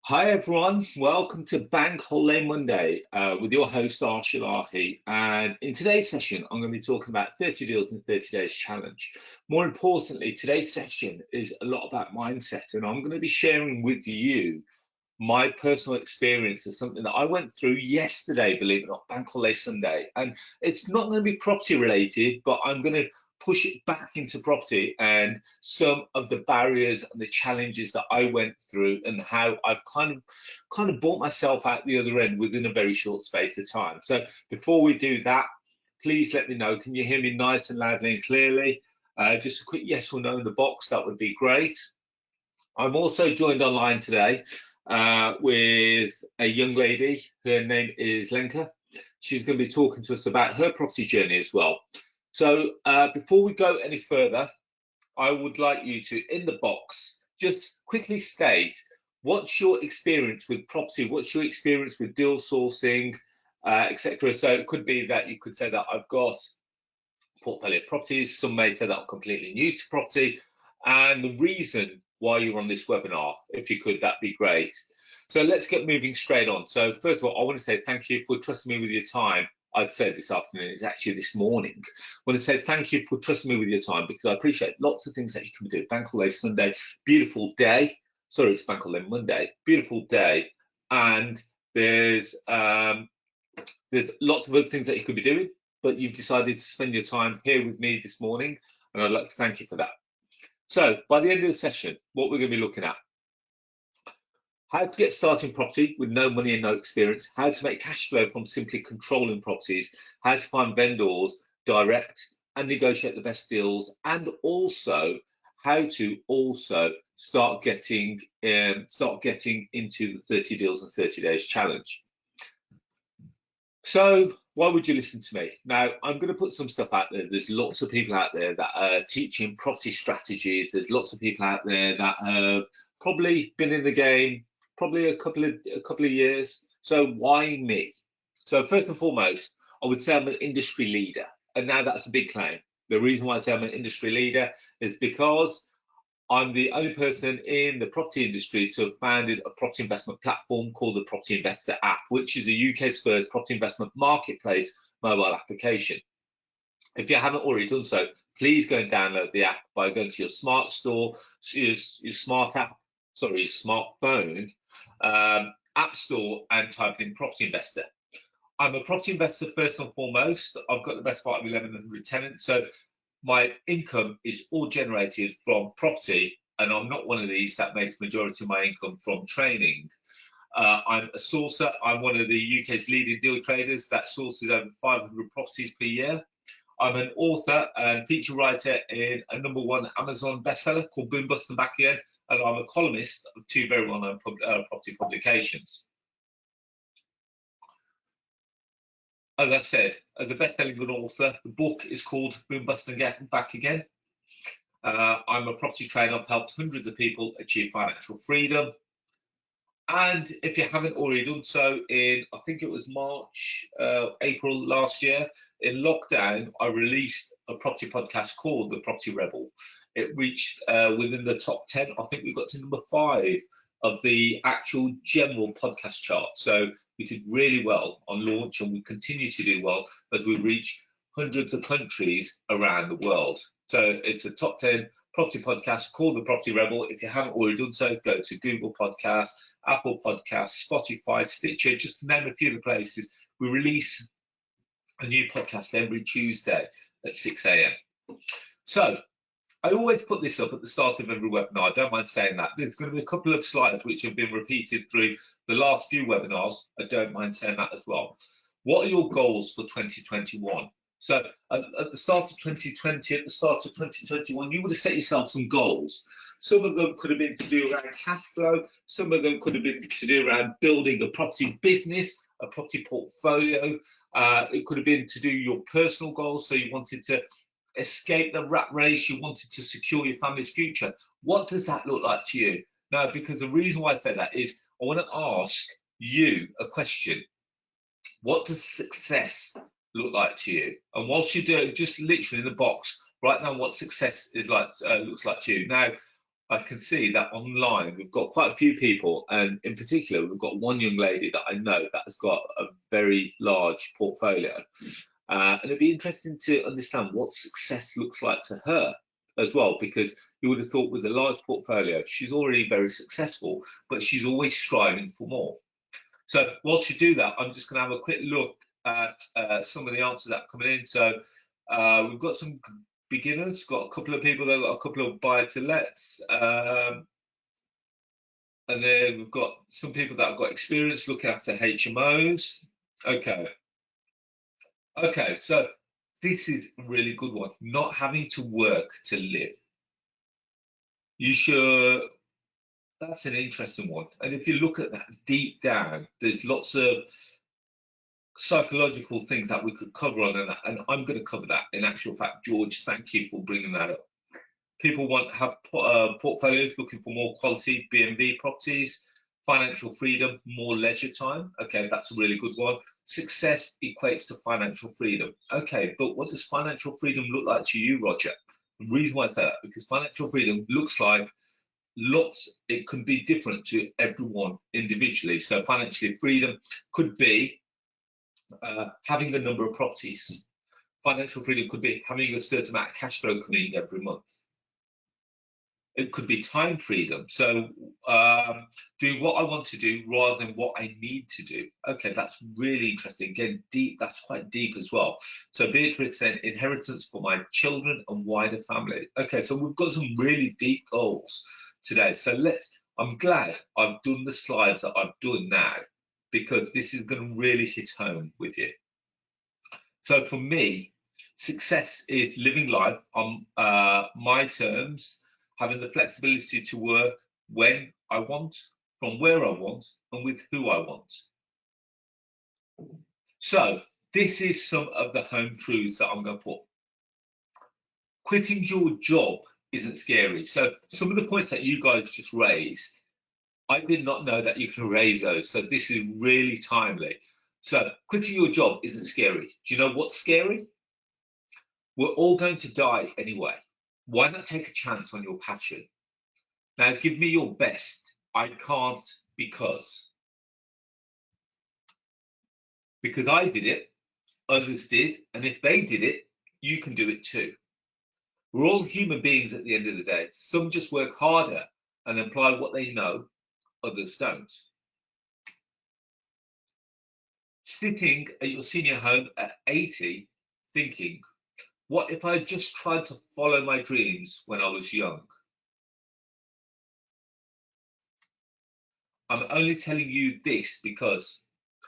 Hi everyone, welcome to Bank Holiday Monday with your host Arsh Ellahi. And in today's session, I'm going to be talking about 30 deals in 30 days challenge. More importantly, today's session is a lot about mindset, and I'm going to be sharing with you my personal experience of something that I went through yesterday, believe it or not, Bank Holiday Sunday. And it's not going to be property related, but I'm going to push it back into property and some of the barriers and the challenges that I went through and how I've kind of bought myself out the other end within a very short space of time. So before we do that, please let me know, can you hear me nice and loudly and clearly? Just a quick yes or no in the box, that would be great. I'm also joined online today with a young lady. Her name is Lenka. She's going to be talking to us about her property journey as well. So before we go any further, I would like you to, in the box, just quickly state what's your experience with property, what's your experience with deal sourcing, etc. So it could be that you could say that I've got a portfolio of properties. Some may say that I'm completely new to property, and the reason why you're on this webinar. If you could, that'd be great. So let's get moving straight on. So first of all, I want to say thank you for trusting me with your time. I'd say this afternoon, it's actually this morning. I want to say thank you for trusting me with your time, because I appreciate lots of things that you can do. Bank Holiday Sunday, beautiful day. Sorry, it's Bank Holiday Monday, beautiful day. And there's lots of other things that you could be doing, but you've decided to spend your time here with me this morning, and I'd like to thank you for that. So by the end of the session, what we're going to be looking at: how to get started in property with no money and no experience, how to make cash flow from simply controlling properties, how to find vendors direct and negotiate the best deals, and also how to start getting into the 30 deals in 30 days challenge. So why would you listen to me? Now, I'm going to put some stuff out there. There's lots of people out there that are teaching property strategies. There's lots of people out there that have probably been in the game probably a couple of years. So why me? So first and foremost, I would say I'm an industry leader. And now that's a big claim. The reason why I say I'm an industry leader is because I'm the only person in the property industry to have founded a property investment platform called the Property Investor app, which is the UK's first property investment marketplace mobile application. If you haven't already done so, please go and download the app by going to your smart store, your smartphone app store, and type in Property Investor. I'm a property investor first and foremost. I've got the best part of 1,100 tenants, so my income is all generated from property, and I'm not one of these that makes majority of my income from training. I'm a sourcer. I'm one of the UK's leading deal traders that sources over 500 properties per year. I'm an author and feature writer in a #1 Amazon bestseller called Boom Bust and Back Again, and I'm a columnist of 2 very well-known property publications. As I said, as a best-selling author, the book is called Boom Bust and Back Again. I'm a property trainer. I've helped hundreds of people achieve financial freedom. And if you haven't already done so, in I think it was April last year, in lockdown, I released a property podcast called The Property Rebel. It reached within the top 10. I think we got to #5 of the actual general podcast chart. So we did really well on launch, and we continue to do well as we reach hundreds of countries around the world. So it's a top 10 property podcast called The Property Rebel. If you haven't already done so, go to Google Podcasts, Apple Podcasts, Spotify, Stitcher, just to name a few of the places. We release a new podcast every Tuesday at 6 a.m. So I always put this up at the start of every webinar. I don't mind saying that. There's going to be a couple of slides which have been repeated through the last few webinars. I don't mind saying that as well. What are your goals for 2021? So at the start of 2020, at the start of 2021, you would have set yourself some goals. Some of them could have been to do around cash flow. Some of them could have been to do around building a property business, a property portfolio. It could have been to do your personal goals. So you wanted to escape the rat race, you wanted to secure your family's future. What does that look like to you? Now, because the reason why I say that is I want to ask you a question. What does success look like to you? And whilst you do it, just literally in the box, write down what success is like, looks like to you. Now, I can see that online we've got quite a few people, and in particular, we've got one young lady that I know that has got a very large portfolio. And it'd be interesting to understand what success looks like to her as well, because you would have thought with a large portfolio, she's already very successful, but she's always striving for more. So whilst you do that, I'm just going to have a quick look at some of the answers that are coming in. So we've got some beginners, got a couple of people that have got a couple of buy to lets, and then we've got some people that have got experience looking after HMOs. Okay, so this is a really good one. Not having to work to live. You should. That's an interesting one. And if you look at that deep down, there's lots of psychological things that we could cover on that, and I'm going to cover that. In actual fact, George, thank you for bringing that up. People have portfolios looking for more quality B&B properties, financial freedom, more leisure time. Okay, that's a really good one. Success equates to financial freedom. Okay, but what does financial freedom look like to you, Roger? The reason why I say that, because financial freedom looks like lots, it can be different to everyone individually. So financial freedom could be having a number of properties. Financial freedom could be having a certain amount of cash flow coming every month. It could be time freedom. So doing what I want to do rather than what I need to do. Okay, that's really interesting. Again, deep, that's quite deep as well. So Beatrice said, inheritance for my children and wider family. Okay, so we've got some really deep goals today. So I'm glad I've done the slides that I've done now, because this is going to really hit home with you. So for me, success is living life on my terms, having the flexibility to work when I want, from where I want, and with who I want. So this is some of the home truths that I'm going to put. Quitting your job isn't scary. So some of the points that you guys just raised, I did not know that you can raise those. So this is really timely. So quitting your job isn't scary. Do you know what's scary? We're all going to die anyway. Why not take a chance on your passion? Now give me your best. I can't because I did it, others did, and if they did it, you can do it too. We're all human beings at the end of the day. Some just work harder and apply what they know, others don't. Sitting at your senior home at 80 thinking, what if I just tried to follow my dreams when I was young? I'm only telling you this because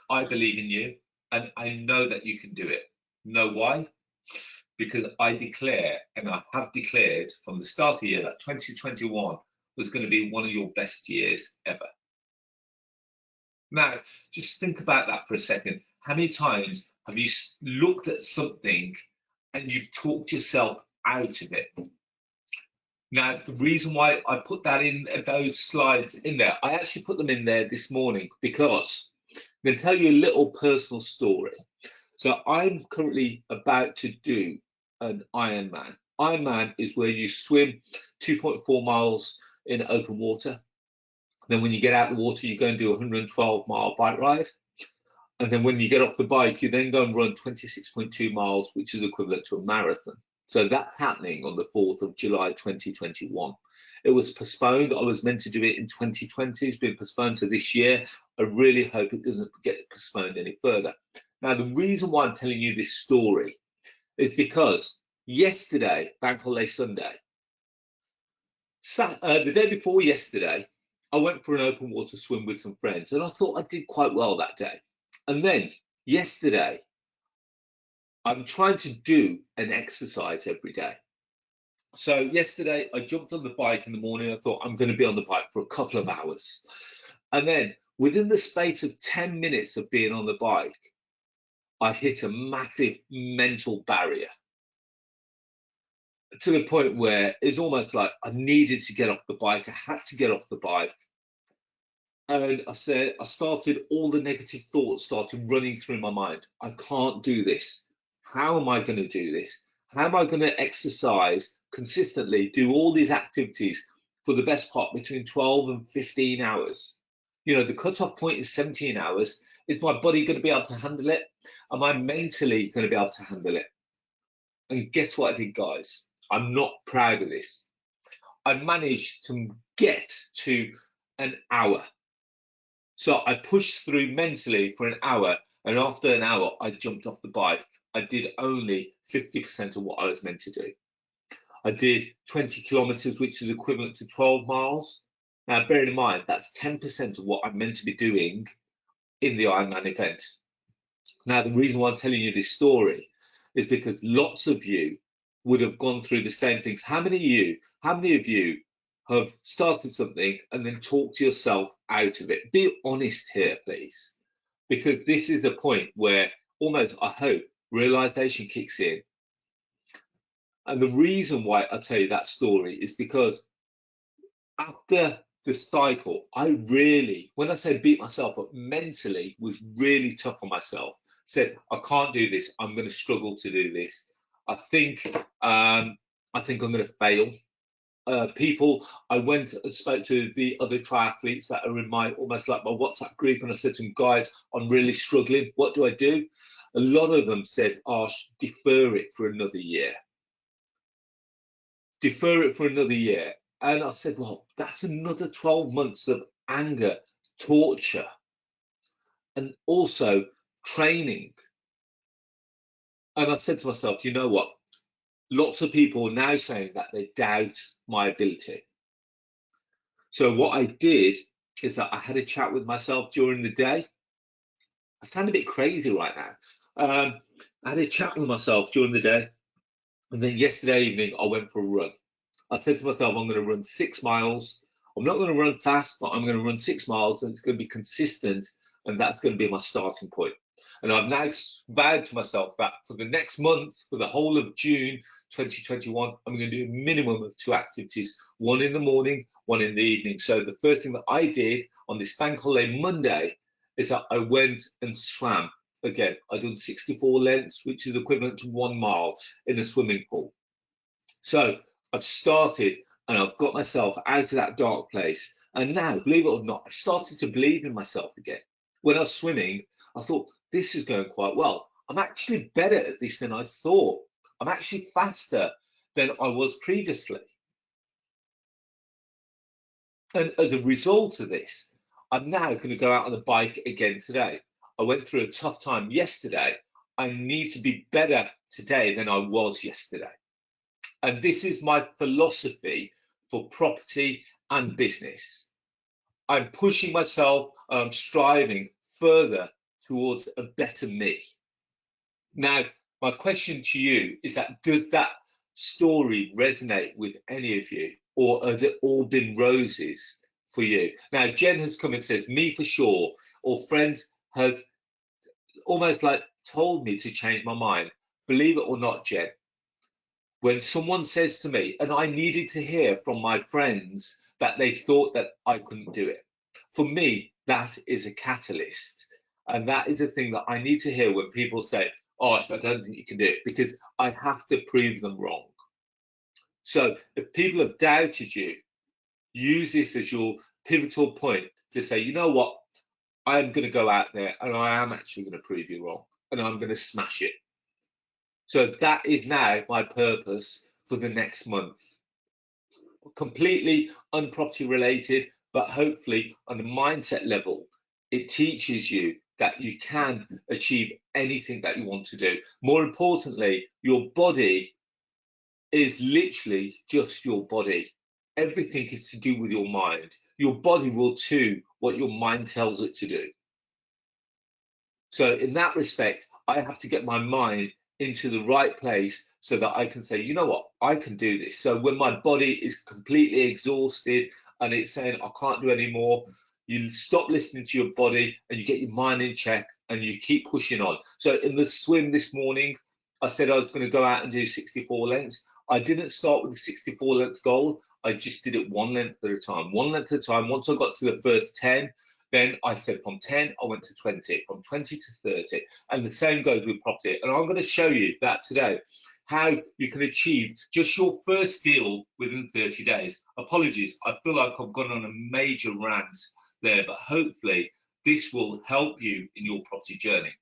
I believe in you and I know that you can do it. Know why? Because I declare, and I have declared from the start of the year, that 2021 was going to be one of your best years ever. Now, just think about that for a second. How many times have you looked at something and you've talked yourself out of it? Now, the reason why I put that in those slides in there, I actually put them in there this morning because I'm going to tell you a little personal story. So I'm currently about to do an Ironman. Ironman is where you swim 2.4 miles in open water. Then when you get out of the water, you go and do a 112-mile bike ride. And then when you get off the bike, you then go and run 26.2 miles, which is equivalent to a marathon. So that's happening on the 4th of July, 2021. It was postponed. I was meant to do it in 2020. It's been postponed to this year. I really hope it doesn't get postponed any further. Now, the reason why I'm telling you this story is because yesterday, Bank Holiday Sunday, the day before yesterday, I went for an open water swim with some friends, and I thought I did quite well that day. And then yesterday, I'm trying to do an exercise every day. So yesterday, I jumped on the bike in the morning. I thought I'm going to be on the bike for a couple of hours. And then within the space of 10 minutes of being on the bike, I hit a massive mental barrier to the point where it's almost like I needed to get off the bike. I had to get off the bike. And I started, all the negative thoughts started running through my mind. I can't do this. How am I going to do this? How am I going to exercise consistently, do all these activities for the best part between 12 and 15 hours. You know, the cutoff point is 17 hours. Is my body going to be able to handle it? Am I mentally going to be able to handle it? And guess what I did, guys? I'm not proud of this. I managed to get to an hour. So I pushed through mentally for an hour, and after an hour, I jumped off the bike. I did only 50% of what I was meant to do. I did 20 kilometers, which is equivalent to 12 miles. Now, bearing in mind, that's 10% of what I'm meant to be doing in the Ironman event. Now, the reason why I'm telling you this story is because lots of you would have gone through the same things. How many of you have started something and then talked yourself out of it? Be honest here, please, because this is the point where almost, I hope, realization kicks in. And the reason why I tell you that story is because after the cycle, I really, when I say beat myself up, mentally was really tough on myself. Said, I can't do this. I'm going to struggle to do this. I think I'm going to fail. I went and spoke to the other triathletes that are in my, almost like my WhatsApp group, and I said to them, guys, I'm really struggling. What do I do? A lot of them said, Arsh, defer it for another year. Defer it for another year. And I said, well, that's another 12 months of anger, torture, and also training. And I said to myself, you know what? Lots of people are now saying that they doubt my ability. So what I did is that I had a chat with myself during the day. I sound a bit crazy right now. I had a chat with myself during the day. And then yesterday evening, I went for a run. I said to myself, I'm going to run 6 miles. I'm not going to run fast, but I'm going to run 6 miles, and it's going to be consistent, and that's going to be my starting point. And I've now vowed to myself that for the next month, for the whole of June 2021, I'm going to do a minimum of 2 activities, one in the morning, one in the evening. So the first thing that I did on this bank holiday Monday is that I went and swam. Again, I've done 64 lengths, which is equivalent to 1 mile in a swimming pool. So I've started, and I've got myself out of that dark place. And now, believe it or not, I've started to believe in myself again. When I was swimming, I thought, this is going quite well. I'm actually better at this than I thought. I'm actually faster than I was previously. And as a result of this, I'm now going to go out on the bike again today. I went through a tough time yesterday. I need to be better today than I was yesterday. And this is my philosophy for property and business. I'm pushing myself, I'm striving further towards a better me. Now, my question to you is that, does that story resonate with any of you, or has it all been roses for you? Now, Jen has come and says, me for sure, or friends have almost like told me to change my mind. Believe it or not, Jen, when someone says to me, and I needed to hear from my friends that they thought that I couldn't do it, for me, that is a catalyst. And that is a thing that I need to hear when people say, oh, I don't think you can do it, because I have to prove them wrong. So if people have doubted you, use this as your pivotal point to say, you know what, I'm going to go out there and I am actually going to prove you wrong, and I'm going to smash it. So that is now my purpose for the next month. Completely unproperty related, but hopefully on a mindset level, it teaches you that you can achieve anything that you want to do. More importantly, your body is literally just your body. Everything is to do with your mind. Your body will do what your mind tells it to do. So in that respect, I have to get my mind into the right place so that I can say, you know what, I can do this. So when my body is completely exhausted and it's saying, I can't do any more, you stop listening to your body and you get your mind in check and you keep pushing on. So in the swim this morning, I said I was going to go out and do 64 lengths. I didn't start with the 64 length goal. I just did it 1 length at a time, 1 length at a time. Once I got to the first 10, then I said from 10, I went to 20, from 20 to 30. And the same goes with property. And I'm going to show you that today. how you can achieve just your first deal within 30 days. Apologies, I feel like I've gone on a major rant there, but hopefully this will help you in your property journey.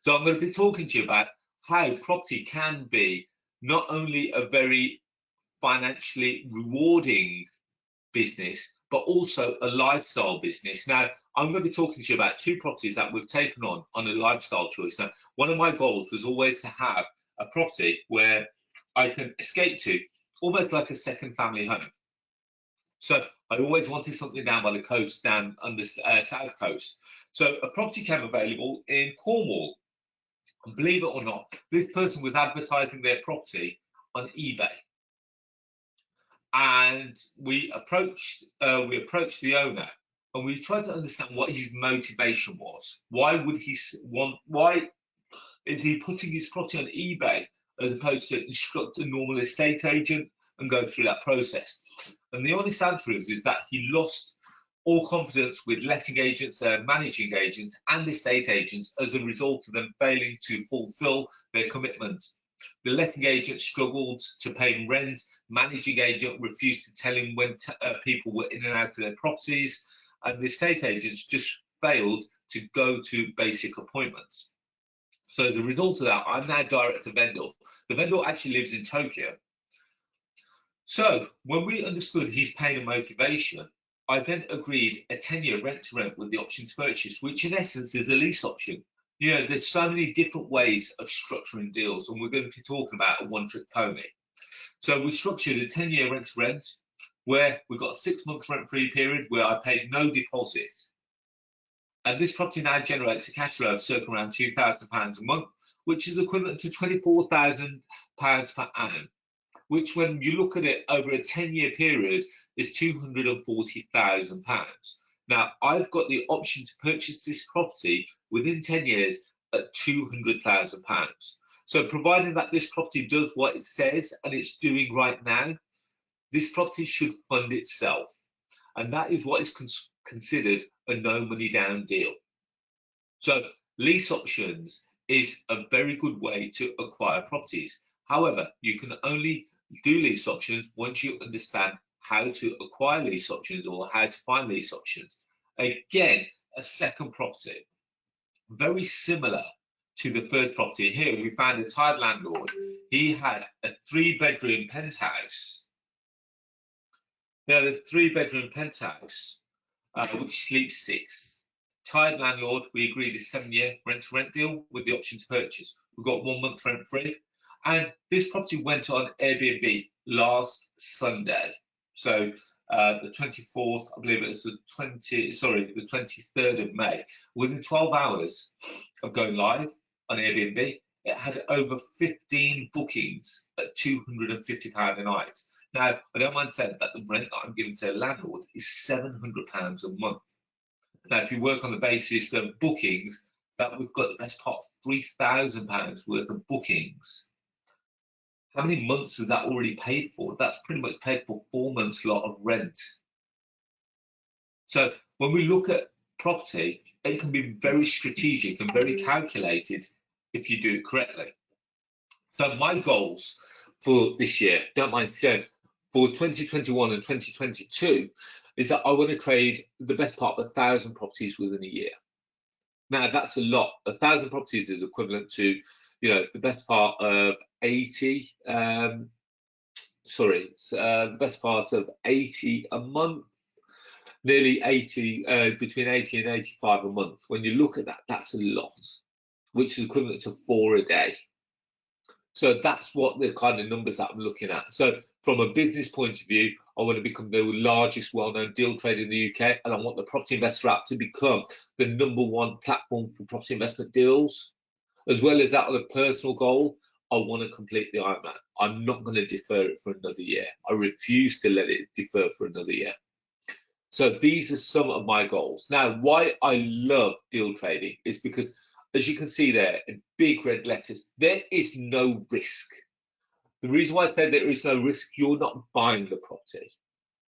So I'm going to be talking to you about how property can be not only a very financially rewarding business, but also a lifestyle business. Now, I'm going to be talking to you about two properties that we've taken on a lifestyle choice. Now, one of my goals was always to have a property where I can escape to, almost like a second family home. So I always wanted something down by the coast, down on the south coast. So a property came available in Cornwall. And believe it or not, this person was advertising their property on eBay. And we approached the owner, and we tried to understand what his motivation was. Why would he want? Why is he putting his property on eBay as opposed to instruct a normal estate agent and go through that process? And the honest answer is that he lost all confidence with letting agents, managing agents, and estate agents as a result of them failing to fulfil their commitments. The letting agent struggled to pay him rent. Managing agent refused to tell him when people were in and out of their properties, and the estate agents just failed to go to basic appointments. So as a result of that, I'm now direct to vendor. The vendor actually lives in Tokyo. So when we understood his pain and motivation, I then agreed a 10-year rent-to-rent with the option to purchase, which in essence is a lease option. You know, there's so many different ways of structuring deals, and we're going to be talking about a one-trick pony. So we structured a 10-year rent-to-rent where we got a 6-month rent-free period where I paid no deposit. And this property now generates a cash flow of circa around £2,000 a month, which is equivalent to £24,000 per annum, which when you look at it over a 10-year period is £240,000. Now, I've got the option to purchase this property within 10 years at £200,000. So providing that this property does what it says and it's doing right now, this property should fund itself. And that is what is considered a no money down deal. So lease options is a very good way to acquire properties. However, you can only do lease options once you understand how to acquire lease options or how to find lease options. Again, a second property, very similar to the first property. Here we found a tired landlord. He had a 3-bedroom penthouse. He had a 3-bedroom penthouse, which sleeps 6. Tired landlord, we agreed a 7-year rent-to-rent deal with the option to purchase. We got 1 month rent-free. And this property went on Airbnb last Sunday. So the 24th, I believe it was the 23rd of May. Within 12 hours of going live on Airbnb, it had over 15 bookings at £250 a night. Now, I don't mind saying that the rent that I'm giving to a landlord is £700 a month. Now, if you work on the basis of bookings, that we've got the best part of £3,000 worth of bookings. How many months is that already paid for? That's pretty much paid for 4 months' lot of rent. So when we look at property, it can be very strategic and very calculated if you do it correctly. So my goals for this year, don't mind saying, for 2021 and 2022, is that I want to trade the best part of 1,000 properties within a year. Now that's a lot. 1,000 properties is equivalent to, you know, the best part of 80. The best part of 80 a month, nearly 80, between 80 and 85 a month. When you look at that, that's a lot, which is equivalent to 4 a day. So that's what the kind of numbers that I'm looking at. So from a business point of view, I want to become the largest well-known deal trader in the UK, and I want the Property Investor app to become the #1 platform for property investment deals. As well as that, on a personal goal, I want to complete the Ironman. I'm not going to defer it for another year. I refuse to let it defer for another year. So these are some of my goals. Now, why I love deal trading is because, as you can see there in big red letters, there is no risk. The reason why I say there is no risk, you're not buying the property.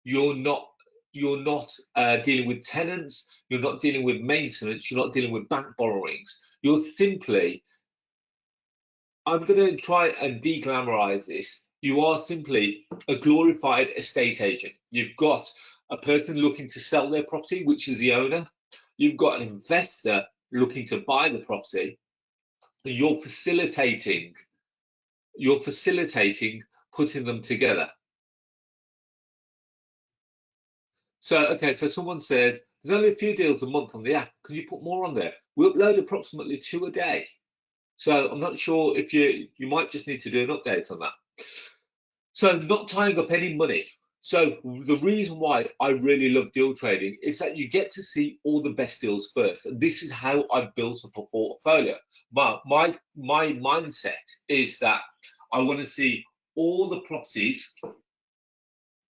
You're not dealing with tenants. You're not dealing with maintenance. You're not dealing with bank borrowings. You're simply I'm going to try and de-glamorize this. You are simply a glorified estate agent. You've got a person looking to sell their property, which is the owner. You've got an investor looking to buy the property. And you're facilitating putting them together. So, okay, so someone says, there's only a few deals a month on the app. Can you put more on there? We upload approximately 2 a day. So I'm not sure if you might just need to do an update on that. So not tying up any money. So the reason why I really love deal trading is that you get to see all the best deals first. And this is how I've built up a portfolio. My mindset is that I want to see all the properties,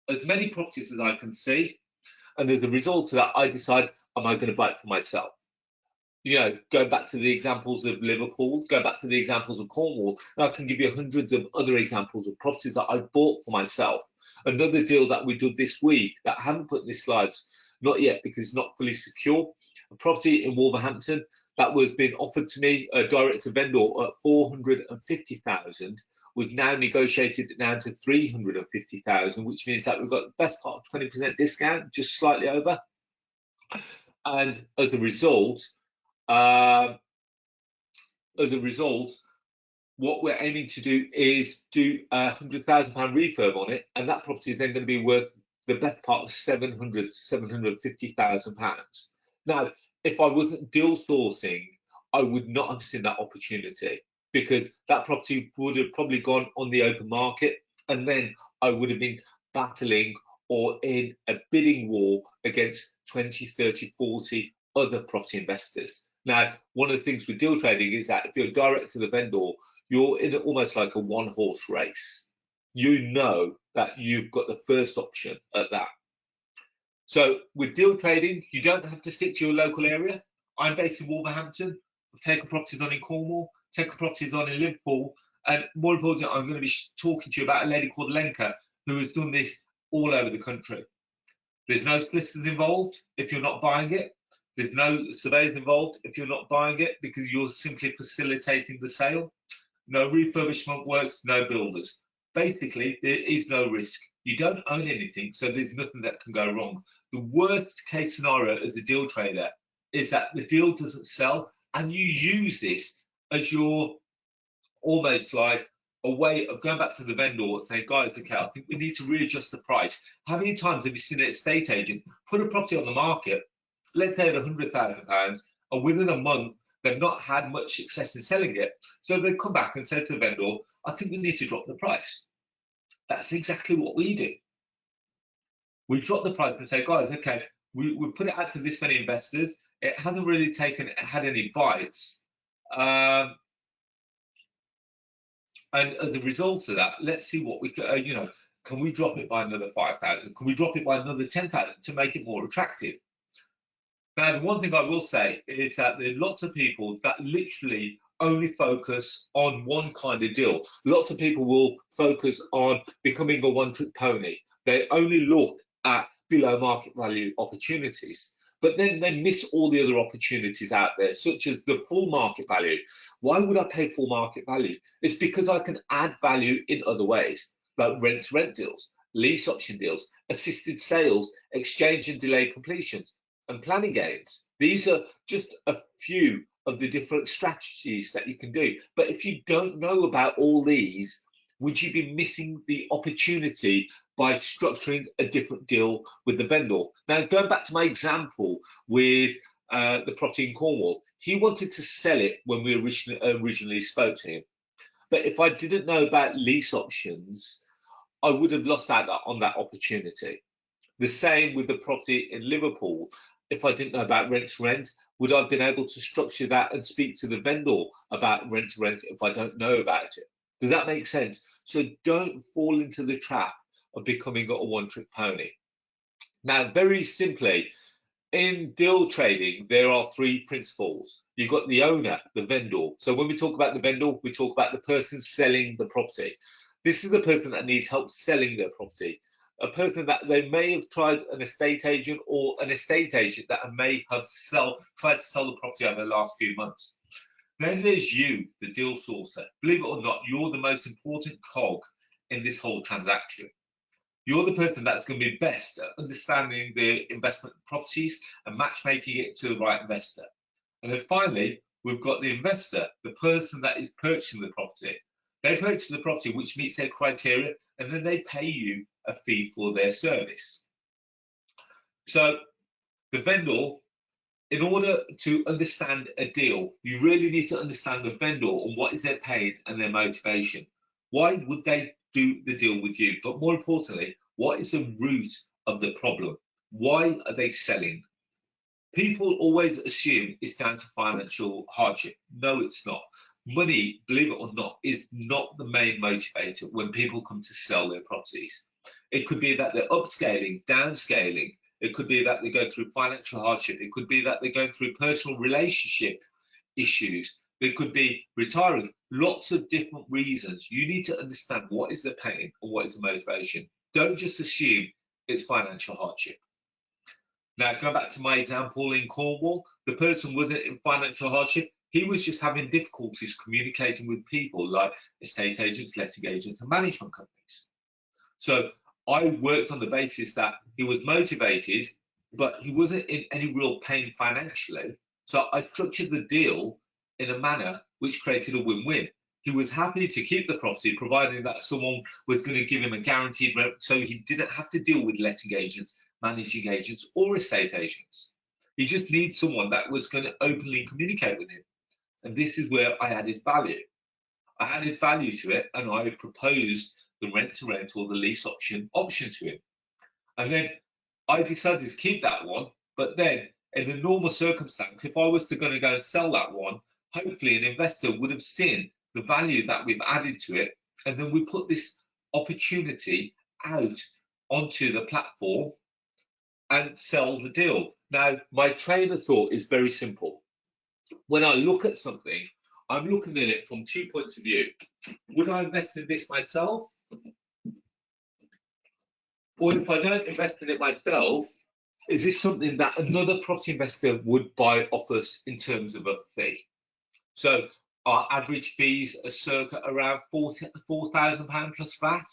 as many properties as I can see. And as a result of that, I decide, am I going to buy it for myself? You know, go back to the examples of Liverpool, go back to the examples of Cornwall, and I can give you hundreds of other examples of properties that I bought for myself. Another deal that we did this week that I haven't put in this slides, not yet because it's not fully secure, a property in Wolverhampton that was being offered to me, direct to vendor at 450,000. We've now negotiated it down to 350,000, which means that we've got the best part of 20% discount, just slightly over. And as a result, what we're aiming to do is do a £100,000 refurb on it, and that property is then going to be worth the best part of £700,000 to £750,000. Now, if I wasn't deal sourcing, I would not have seen that opportunity, because that property would have probably gone on the open market, and then I would have been battling or in a bidding war against 20, 30, 40 other property investors. Now, one of the things with deal trading is that if you're direct to the vendor, you're in almost like a one-horse race. You know that you've got the first option at that. So with deal trading, you don't have to stick to your local area. I'm based in Wolverhampton. I've taken properties on in Cornwall, taken properties on in Liverpool, and more importantly, I'm going to be talking to you about a lady called Lenka who has done this all over the country. There's no solicitors involved if you're not buying it. There's no surveyors involved if you're not buying it, because you're simply facilitating the sale. No refurbishment works, no builders. Basically, there is no risk. You don't own anything, so there's nothing that can go wrong. The worst case scenario as a deal trader is that the deal doesn't sell, and you use this as your almost like a way of going back to the vendor and saying, guys, okay, I think we need to readjust the price. How many times have you seen an estate agent put a property on the market, let's say at £100,000, and within a month, they've not had much success in selling it? So they come back and say to the vendor, I think we need to drop the price. That's exactly what we do. We drop the price and say, guys, okay, we put it out to this many investors. It hasn't really had any bites. And as a result of that, let's see what we can, can we drop it by another 5,000? Can we drop it by another 10,000 to make it more attractive? Now, the one thing I will say is that there are lots of people that literally only focus on one kind of deal. Lots of people will focus on becoming a one-trick pony. They only look at below market value opportunities, but then they miss all the other opportunities out there, such as the full market value. Why would I pay full market value? It's because I can add value in other ways, like rent-to-rent deals, lease option deals, assisted sales, exchange and delay completions, and planning gains. These are just a few of the different strategies that you can do. But if you don't know about all these, would you be missing the opportunity by structuring a different deal with the vendor? Now, going back to my example with the property in Cornwall, he wanted to sell it when we originally spoke to him. But if I didn't know about lease options, I would have lost out on that opportunity. The same with the property in Liverpool. If I didn't know about rent to rent, would I have been able to structure that and speak to the vendor about rent to rent if I don't know about it? Does that make sense? So don't fall into the trap of becoming a one-trick pony. Now, very simply, in deal trading, there are three principles. You've got the owner, the vendor. So when we talk about the vendor, we talk about the person selling the property. This is the person that needs help selling their property. A person that they may have tried an estate agent, or an estate agent that may have tried to sell the property over the last few months. Then there's you, the deal sourcer. Believe it or not, you're the most important cog in this whole transaction. You're the person that's going to be best at understanding the investment properties and matchmaking it to the right investor. And then finally, we've got the investor, the person that is purchasing the property. They purchase the property which meets their criteria, and then they pay you a fee for their service. So the vendor, in order to understand a deal, you really need to understand the vendor and what is their pain and their motivation. Why would they do the deal with you? But more importantly, what is the root of the problem? Why are they selling? People always assume it's down to financial hardship. No, it's not. Money, believe it or not, is not the main motivator when people come to sell their properties. It could be that they're upscaling, downscaling. It could be that they go through financial hardship. It could be that they're going through personal relationship issues. They could be retiring. Lots of different reasons. You need to understand what is the pain and what is the motivation. Don't just assume it's financial hardship. Now, going back to my example in Cornwall, the person wasn't in financial hardship. He was just having difficulties communicating with people like estate agents, letting agents, and management companies. So I worked on the basis that he was motivated, but he wasn't in any real pain financially. So I structured the deal in a manner which created a win-win. He was happy to keep the property, providing that someone was going to give him a guaranteed rent, so he didn't have to deal with letting agents, managing agents, or estate agents. He just needs someone that was going to openly communicate with him. And this is where I added value. I added value to it, and I proposed the rent-to-rent or the lease option to him. And then I decided to keep that one. But then, in a normal circumstance, if I was to go and sell that one, hopefully an investor would have seen the value that we've added to it, and then we put this opportunity out onto the platform and sell the deal. Now, my train of thought is very simple. When I look at something, I'm looking at it from 2 points of view. Would I invest in this myself? Or if I don't invest in it myself, is this something that another property investor would buy off us in terms of a fee? So our average fees are circa around £4,000 plus VAT.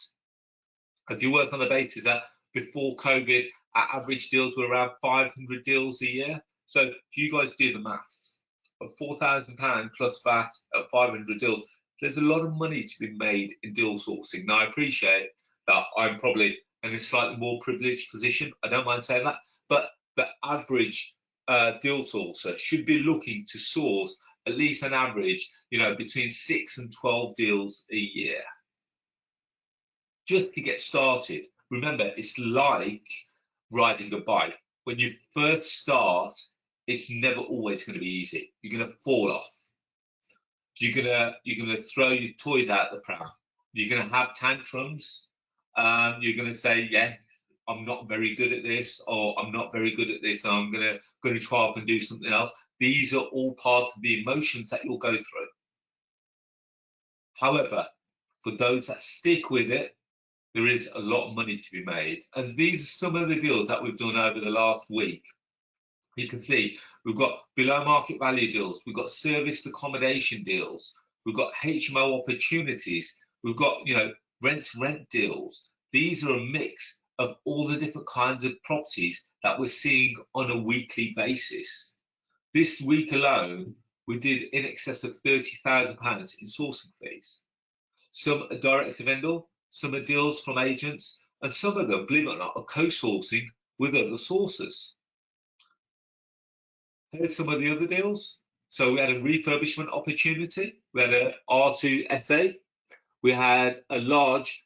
If you work on the basis that before COVID, our average deals were around 500 deals a year. So if you guys do the maths, of £4,000 plus VAT at 500 deals, there's a lot of money to be made in deal sourcing. Now, I appreciate that I'm probably in a slightly more privileged position. I don't mind saying that, but the average deal sourcer should be looking to source at least an average, between 6 and 12 deals a year, just to get started. Remember, it's like riding a bike. When you first start, it's never always going to be easy. You're going to fall off. You're gonna throw your toys out the pram. You're going to have tantrums. You're going to say, yeah, I'm not very good at this, or I'm not very good at this, and I'm going to try off and do something else. These are all part of the emotions that you'll go through. However, for those that stick with it, there is a lot of money to be made. And these are some of the deals that we've done over the last week. You can see we've got below market value deals, we've got serviced accommodation deals, we've got HMO opportunities, we've got rent-to-rent deals. These are a mix of all the different kinds of properties that we're seeing on a weekly basis. This week alone, we did in excess of £30,000 in sourcing fees. Some are direct to vendor, some are deals from agents, and some of them, believe it or not, are co-sourcing with other sources. Here's some of the other deals. So we had a refurbishment opportunity, we had an R2SA, we had a large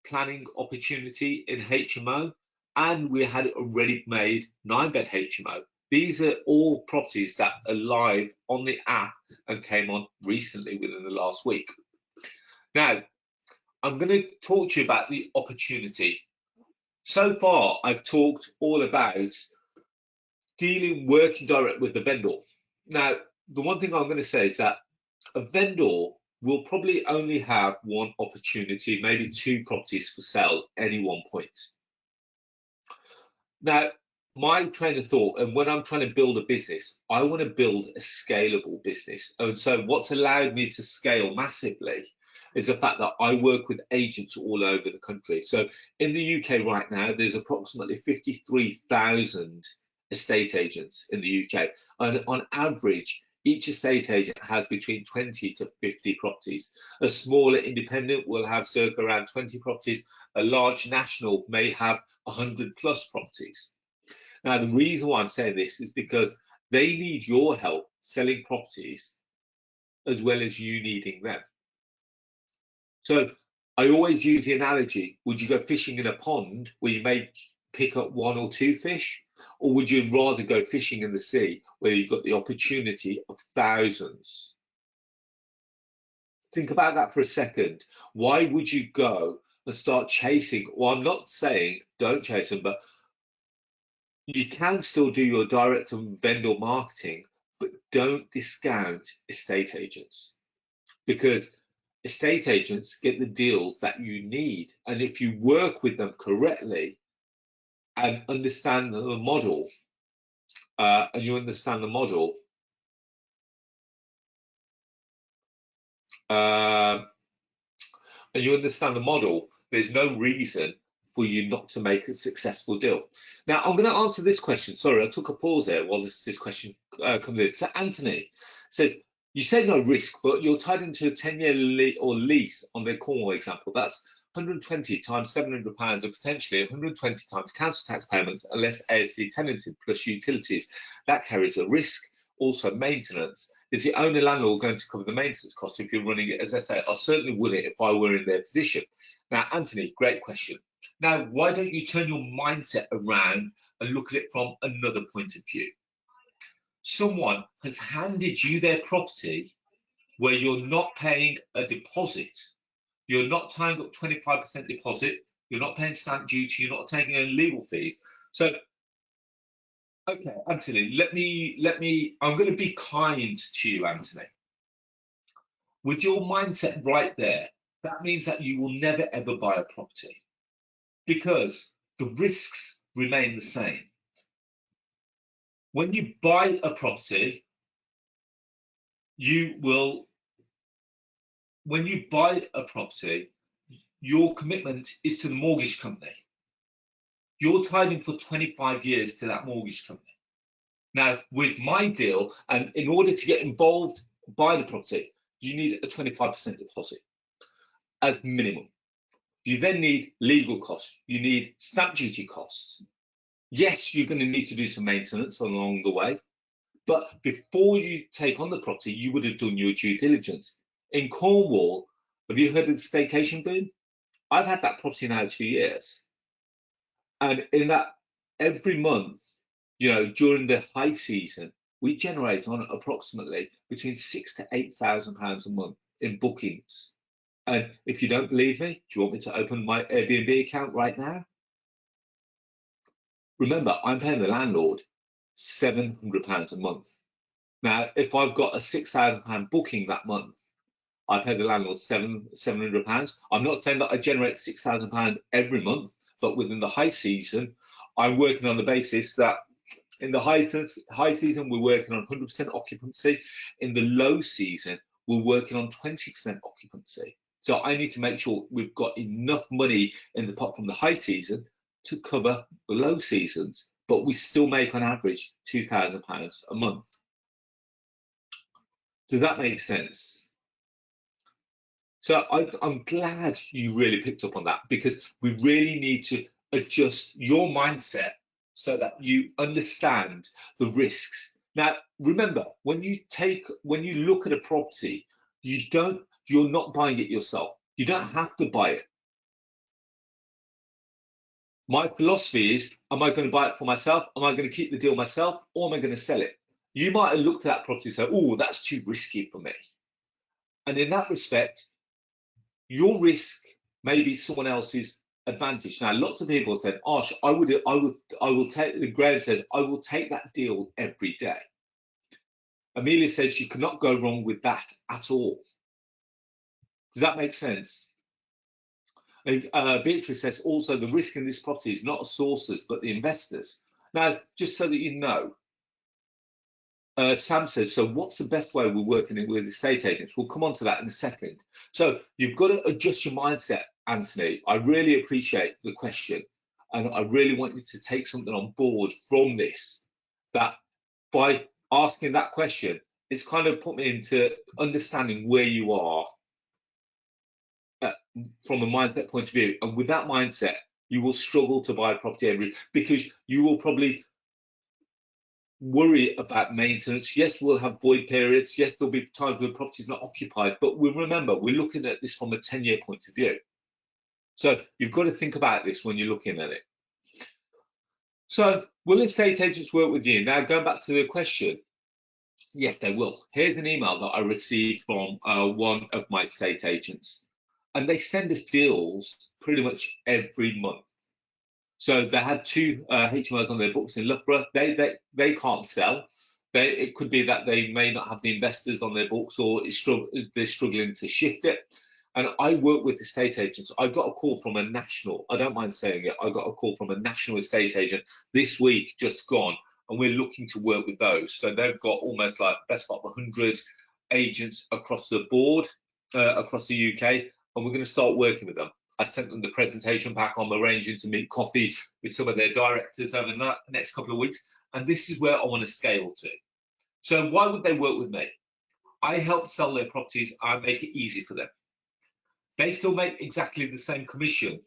planning opportunity in HMO, and we had a ready-made 9-bed HMO. These are all properties that are live on the app and came on recently within the last week. Now, I'm going to talk to you about the opportunity. So far, I've talked all about working direct with the vendor. Now, the one thing I'm going to say is that a vendor will probably only have one opportunity, maybe 2 properties for sale at any one point. Now, my train of thought, and when I'm trying to build a business, I want to build a scalable business. And so what's allowed me to scale massively is the fact that I work with agents all over the country. So in the UK right now, there's approximately 53,000 estate agents in the UK. And on average, each estate agent has between 20 to 50 properties. A smaller independent will have circa around 20 properties. A large national may have 100 plus properties. Now, the reason why I'm saying this is because they need your help selling properties as well as you needing them. So I always use the analogy, would you go fishing in a pond where you may pick up 1 or 2 fish? Or would you rather go fishing in the sea where you've got the opportunity of thousands? Think about that for a second. Why would you go and start chasing? Well, I'm not saying don't chase them, but you can still do your direct and vendor marketing, but don't discount estate agents, because estate agents get the deals that you need. And if you work with them correctly and understand the model, and you understand the model, there's no reason for you not to make a successful deal. Now, I'm going to answer this question. Sorry, I took a pause there while this question comes in. So Anthony says, you say no risk, but you're tied into a 10-year lease on the Cornwall example. That's 120 times £700 and potentially 120 times council tax payments unless ASD tenanted plus utilities. That carries a risk. Also maintenance. Is the owner landlord going to cover the maintenance cost if you're running it? As I say, I certainly wouldn't if I were in their position. Now, Anthony, great question. Now, why don't you turn your mindset around and look at it from another point of view? Someone has handed you their property where you're not paying a deposit. You're not tying up 25% deposit. You're not paying stamp duty. You're not taking any legal fees. So, okay, Anthony, I'm going to be kind to you, Anthony. With your mindset right there, that means that you will never ever buy a property because the risks remain the same. When you buy a property, your commitment is to the mortgage company. You're tied in for 25 years to that mortgage company. Now, with my deal, and in order to get involved, buy the property, you need a 25% deposit as minimum. You then need legal costs. You need stamp duty costs. Yes, you're going to need to do some maintenance along the way, but before you take on the property, you would have done your due diligence. In Cornwall, have you heard of the staycation boom? I've had that property now 2 years. And in that, every month, during the high season, we generate on approximately between £6,000 to £8,000 a month in bookings. And if you don't believe me, do you want me to open my Airbnb account right now? Remember, I'm paying the landlord £700 a month. Now, if I've got a £6,000 booking that month, I pay the landlord £700. I'm not saying that I generate £6,000 every month, but within the high season, I'm working on the basis that in the high season, we're working on 100% occupancy. In the low season, we're working on 20% occupancy. So I need to make sure we've got enough money in the pot from the high season to cover the low seasons, but we still make on average £2,000 a month. Does that make sense? So I'm glad you really picked up on that, because we really need to adjust your mindset so that you understand the risks. Now, remember, when you look at a property, you're not buying it yourself. You don't have to buy it. My philosophy is, am I going to buy it for myself? Am I going to keep the deal myself, or am I going to sell it? You might have looked at that property and said, oh, that's too risky for me. And in that respect, your risk may be someone else's advantage. Now, lots of people said, Arsh, I will take, Graham says, I will take that deal every day. Amelia says she cannot go wrong with that at all. Does that make sense? Beatrice says also the risk in this property is not the sources, but the investors. Now, just so that you know, Sam says, so what's the best way we're working with estate agents? We'll come on to that in a second. So you've got to adjust your mindset, Anthony. I really appreciate the question. And I really want you to take something on board from this, that by asking that question, it's kind of put me into understanding where you are from a mindset point of view. And with that mindset, you will struggle to buy a property because you will probably worry about maintenance. Yes, we'll have void periods. Yes, there'll be times when the property is not occupied, but we remember we're looking at this from a 10-year point of view. So you've got to think about this when you're looking at it. So will estate agents work with you? Now, going back to the question, yes, they will. Here's an email that I received from one of my estate agents, and they send us deals pretty much every month. So they had two HMOs on their books in Loughborough. They can't sell. It could be that they may not have the investors on their books, or they're struggling to shift it. And I work with estate agents. I got a call from a national, I don't mind saying it, I got a call from a national estate agent this week, just gone, and we're looking to work with those. So they've got almost like best part of 100 agents across the board, across the UK, and we're going to start working with them. I sent them the presentation pack. I'm arranging to meet coffee with some of their directors over the next couple of weeks, and this is where I want to scale to. So why would they work with me? I help sell their properties. I make it easy for them. They still make exactly the same commission,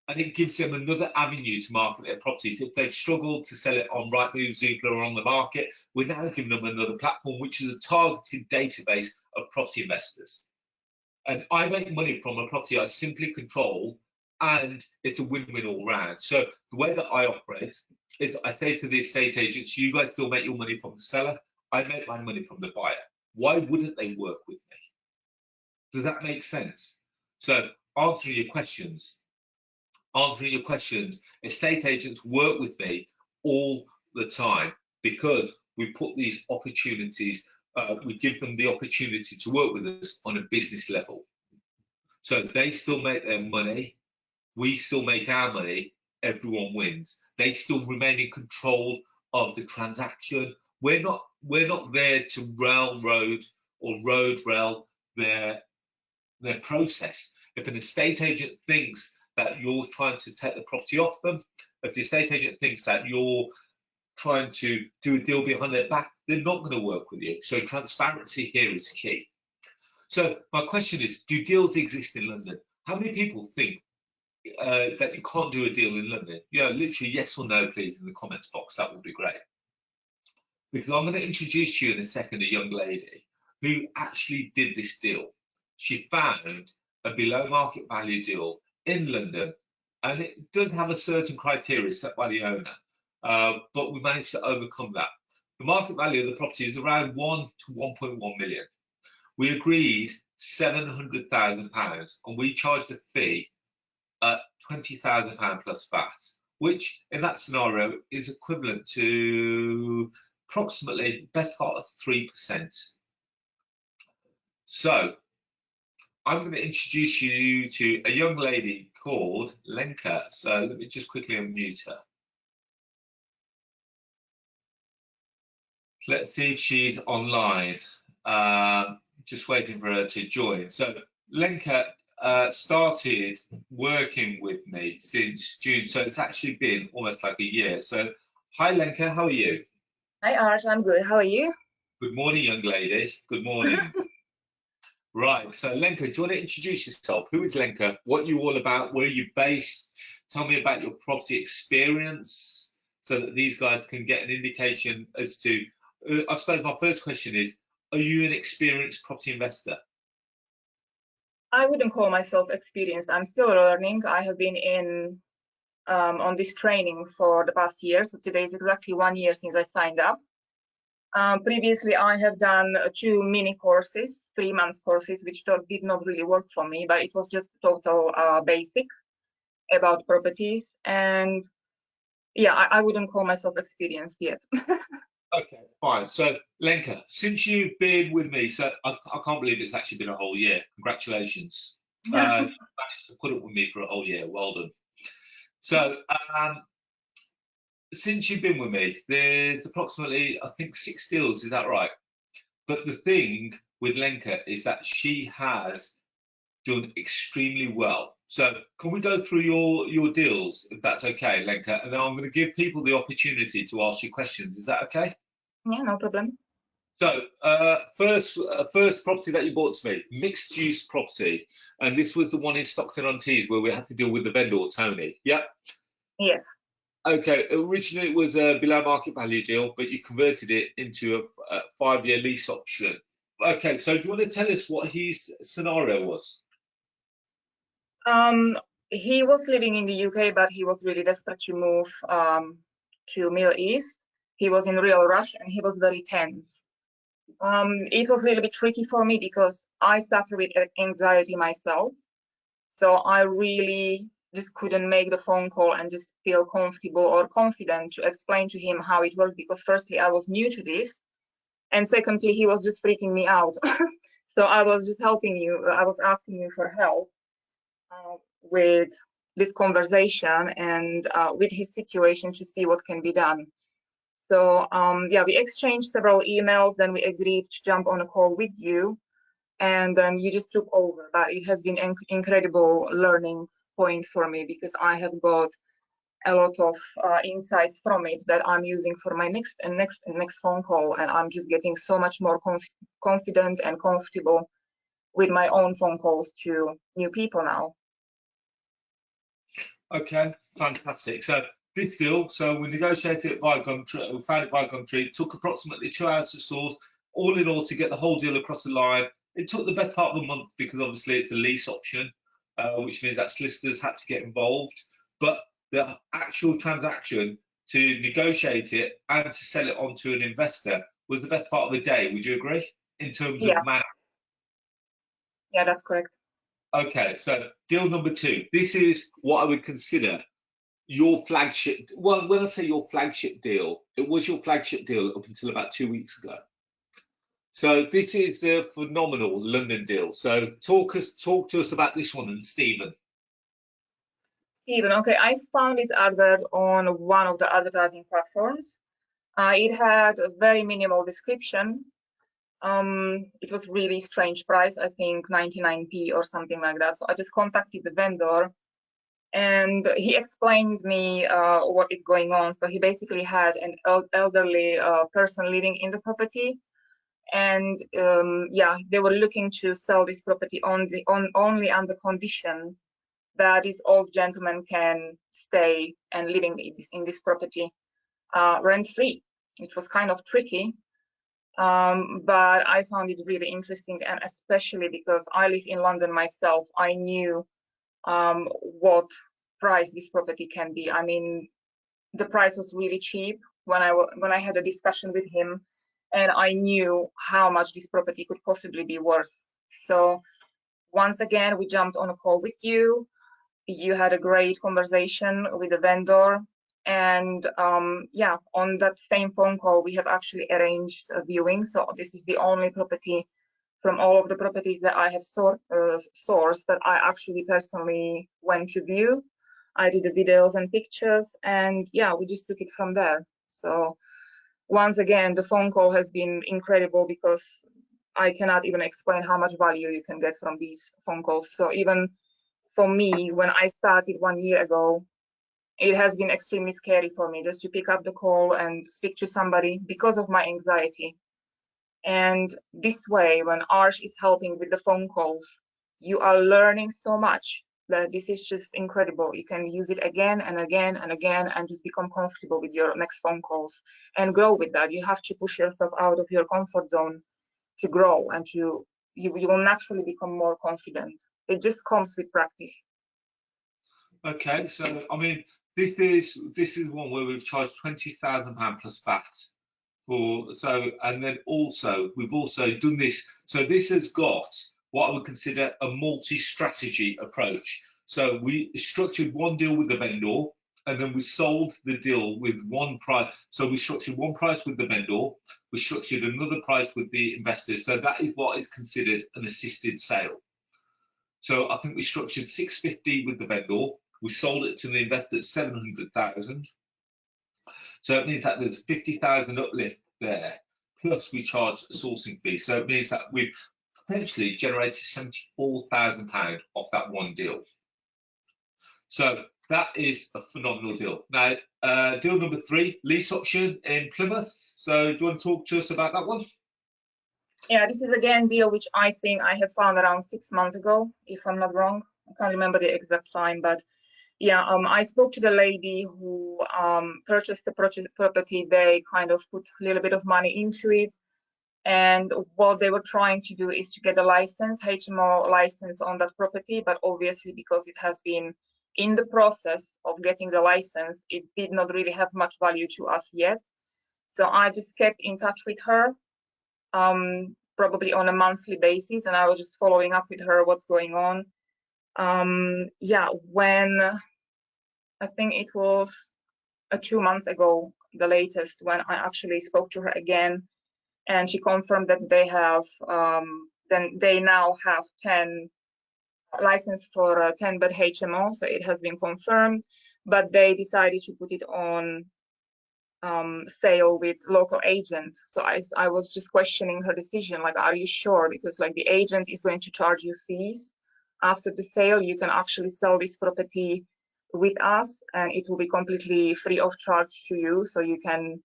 and it gives them another avenue to market their properties. If they've struggled to sell it on Rightmove, Zoopla, or on the market, we're now giving them another platform, which is a targeted database of property investors. And I make money from a property I simply control, and it's a win-win all round. So the way that I operate is I say to the estate agents, you guys still make your money from the seller, I make my money from the buyer. Why wouldn't they work with me? Does that make sense? So answering your questions, estate agents work with me all the time because we put these opportunities, we give them the opportunity to work with us on a business level. So they still make their money, we still make our money, everyone wins. They still remain in control of the transaction. We're not there to railroad or road rail their process. If an estate agent thinks that you're trying to take the property off them, if the estate agent thinks that you're trying to do a deal behind their back, they're not going to work with you. So transparency here is key. So my question is, do deals exist in London? How many people think that you can't do a deal in London? Literally yes or no, please, in the comments box. That would be great. Because I'm going to introduce you in a second a young lady who actually did this deal. She found a below market value deal in London, and it does have a certain criteria set by the owner, but we managed to overcome that. The market value of the property is around 1 to 1.1 million. We agreed £700,000, and we charged a fee at £20,000 plus VAT, which in that scenario is equivalent to approximately best part of 3%. So I'm going to introduce you to a young lady called Lenka. So let me just quickly unmute her. Let's see if she's online. Just waiting for her to join. So Lenka started working with me since June. So it's actually been almost like a year. So hi Lenka, how are you? Hi Arsh, I'm good. How are you? Good morning, young lady. Good morning. Right, so Lenka, do you want to introduce yourself? Who is Lenka? What are you all about? Where are you based? Tell me about your property experience so that these guys can get an indication as to, I suppose my first question is, are you an experienced property investor? I wouldn't call myself experienced. I'm still learning. I have been in on this training for the past year. So today is exactly 1 year since I signed up. Previously, I have done 2 mini courses, 3 months courses, which did not really work for me, but it was just total basic about properties. And yeah, I wouldn't call myself experienced yet. Okay, fine. So Lenka, since you've been with me, so I can't believe it's actually been a whole year. Congratulations. You managed to put up with me for a whole year. Well done. So since you've been with me, there's approximately, I think, 6 deals. Is that right? But the thing with Lenka is that she has done extremely well. So can we go through your deals, if that's okay, Lenka? And then I'm going to give people the opportunity to ask you questions. Is that okay? Yeah, no problem. So first property that you bought to me, mixed use property, and this was the one in Stockton-on-Tees where we had to deal with the vendor, Tony. Yeah. Yes. Okay. Originally it was a below market value deal, but you converted it into a 5-year lease option. Okay. So do you want to tell us what his scenario was? He was living in the UK, but he was really desperate to move to Middle East. He was in real rush and he was very tense. It was a little bit tricky for me because I suffer with anxiety myself. So I really just couldn't make the phone call and just feel comfortable or confident to explain to him how it works, because firstly, I was new to this. And secondly, he was just freaking me out. So I was just helping you. I was asking you for help with this conversation and with his situation to see what can be done. So yeah, we exchanged several emails, then we agreed to jump on a call with you, and then you just took over. But it has been an incredible learning point for me, because I have got a lot of insights from it that I'm using for my next phone call, and I'm just getting so much more confident and comfortable with my own phone calls to new people now. Okay, fantastic. So this deal, so we negotiated it by Gumtree, we found it by Gumtree. It took approximately 2 hours to source. All in all, to get the whole deal across the line, it took the best part of a month, because obviously it's a lease option, which means that solicitors had to get involved. But the actual transaction to negotiate it and to sell it on to an investor was the best part of the day. Would you agree? In terms of manner? Yeah, that's correct. Okay, so deal number 2. This is what I would consider your flagship. Well, when I say your flagship deal, it was your flagship deal up until about 2 weeks ago. So this is the phenomenal London deal. So talk to us about this one, and Stephen. Stephen, okay, I found this advert on one of the advertising platforms. It had a very minimal description. It was really strange price, I think 99p or something like that. So I just contacted the vendor, and he explained me what is going on. So he basically had an elderly person living in the property, and yeah, they were looking to sell this property only on the condition that this old gentleman can stay and living in this property rent-free. It was kind of tricky, but I found it really interesting, and especially because I live in London myself, I knew what price this property can be. I mean, the price was really cheap when I had a discussion with him, and I knew how much this property could possibly be worth. So once again, we jumped on a call with you. You had a great conversation with the vendor, and yeah, on that same phone call, we have actually arranged a viewing. So this is the only property from all of the properties that I have sourced that I actually personally went to view. I did the videos and pictures, and yeah, we just took it from there. So once again, the phone call has been incredible, because I cannot even explain how much value you can get from these phone calls. So even for me, when I started 1 year ago, it has been extremely scary for me just to pick up the call and speak to somebody because of my anxiety. And this way, when Arsh is helping with the phone calls, you are learning so much that this is just incredible. You can use it again and again and again, and just become comfortable with your next phone calls and grow with that. You have to push yourself out of your comfort zone to grow, and you will naturally become more confident. It just comes with practice. Okay, so I mean, this is one where we've charged £20,000 plus VAT for. So, and then also we've also done this. So this has got what I would consider a multi-strategy approach. So we structured one deal with the vendor, and then we sold the deal with one price. So we structured one price with the vendor, we structured another price with the investors. So that is what is considered an assisted sale. So I think we structured 650 with the vendor. We sold it to the investor at 700,000. So it means that there's 50,000 uplift there, plus we charge a sourcing fee. So it means that we've potentially generated £74,000 off that one deal. So that is a phenomenal deal. Now, deal number 3, lease option in Plymouth. So do you want to talk to us about that one? Yeah, this is again deal which I think I have found around 6 months ago, if I'm not wrong. I can't remember the exact time, but yeah, I spoke to the lady who purchased the property. They kind of put a little bit of money into it, and what they were trying to do is to get a license, HMO license on that property, but obviously because it has been in the process of getting the license, it did not really have much value to us yet. So I just kept in touch with her, probably on a monthly basis, and I was just following up with her what's going on. Yeah, when I think it was 2 months ago, the latest, when I actually spoke to her again, and she confirmed that they have, then they now have 10 license for a 10-bed HMO, so it has been confirmed, but they decided to put it on sale with local agents. So I was just questioning her decision, like, are you sure? Because like the agent is going to charge you fees after the sale. You can actually sell this property with us and it will be completely free of charge to you, so you can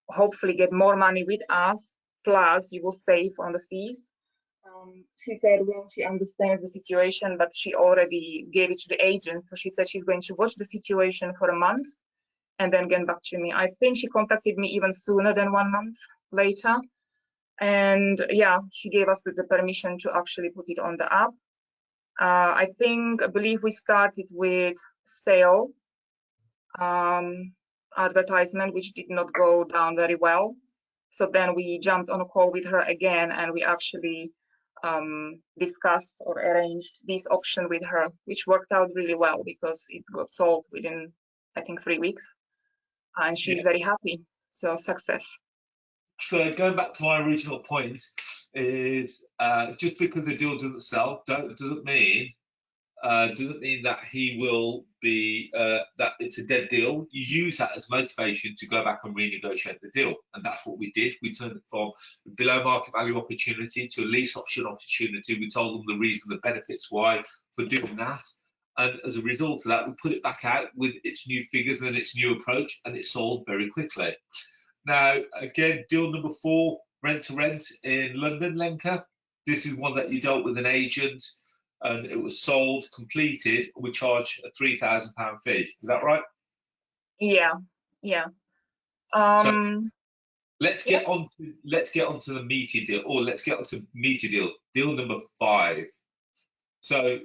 hopefully get more money with us, plus you will save on the fees. She said, well, she understands the situation, but she already gave it to the agent, so she said she's going to watch the situation for a month and then get back to me. I think she contacted me even sooner than 1 month later, and yeah, she gave us the permission to actually put it on the app. I believe we started with sale advertisement, which did not go down very well. So then we jumped on a call with her again, and we actually discussed or arranged this option with her, which worked out really well because it got sold within, I think, 3 weeks, and she's very happy. So success. So going back to my original point is just because the deal doesn't sell doesn't mean that he will be that it's a dead deal. You use that as motivation to go back and renegotiate the deal, and that's what we did. We turned it from below market value opportunity to a lease option opportunity. We told them the reason, the benefits why for doing that, and as a result of that, we put it back out with its new figures and its new approach, and it sold very quickly. Now, again, deal number 4, rent to rent in London, Lenka. This is one that you dealt with an agent, and it was sold, completed. We charge a £3,000 fee. Is that right? Yeah. So let's get on to the meaty deal, or let's get on to meaty deal. Deal number 5. So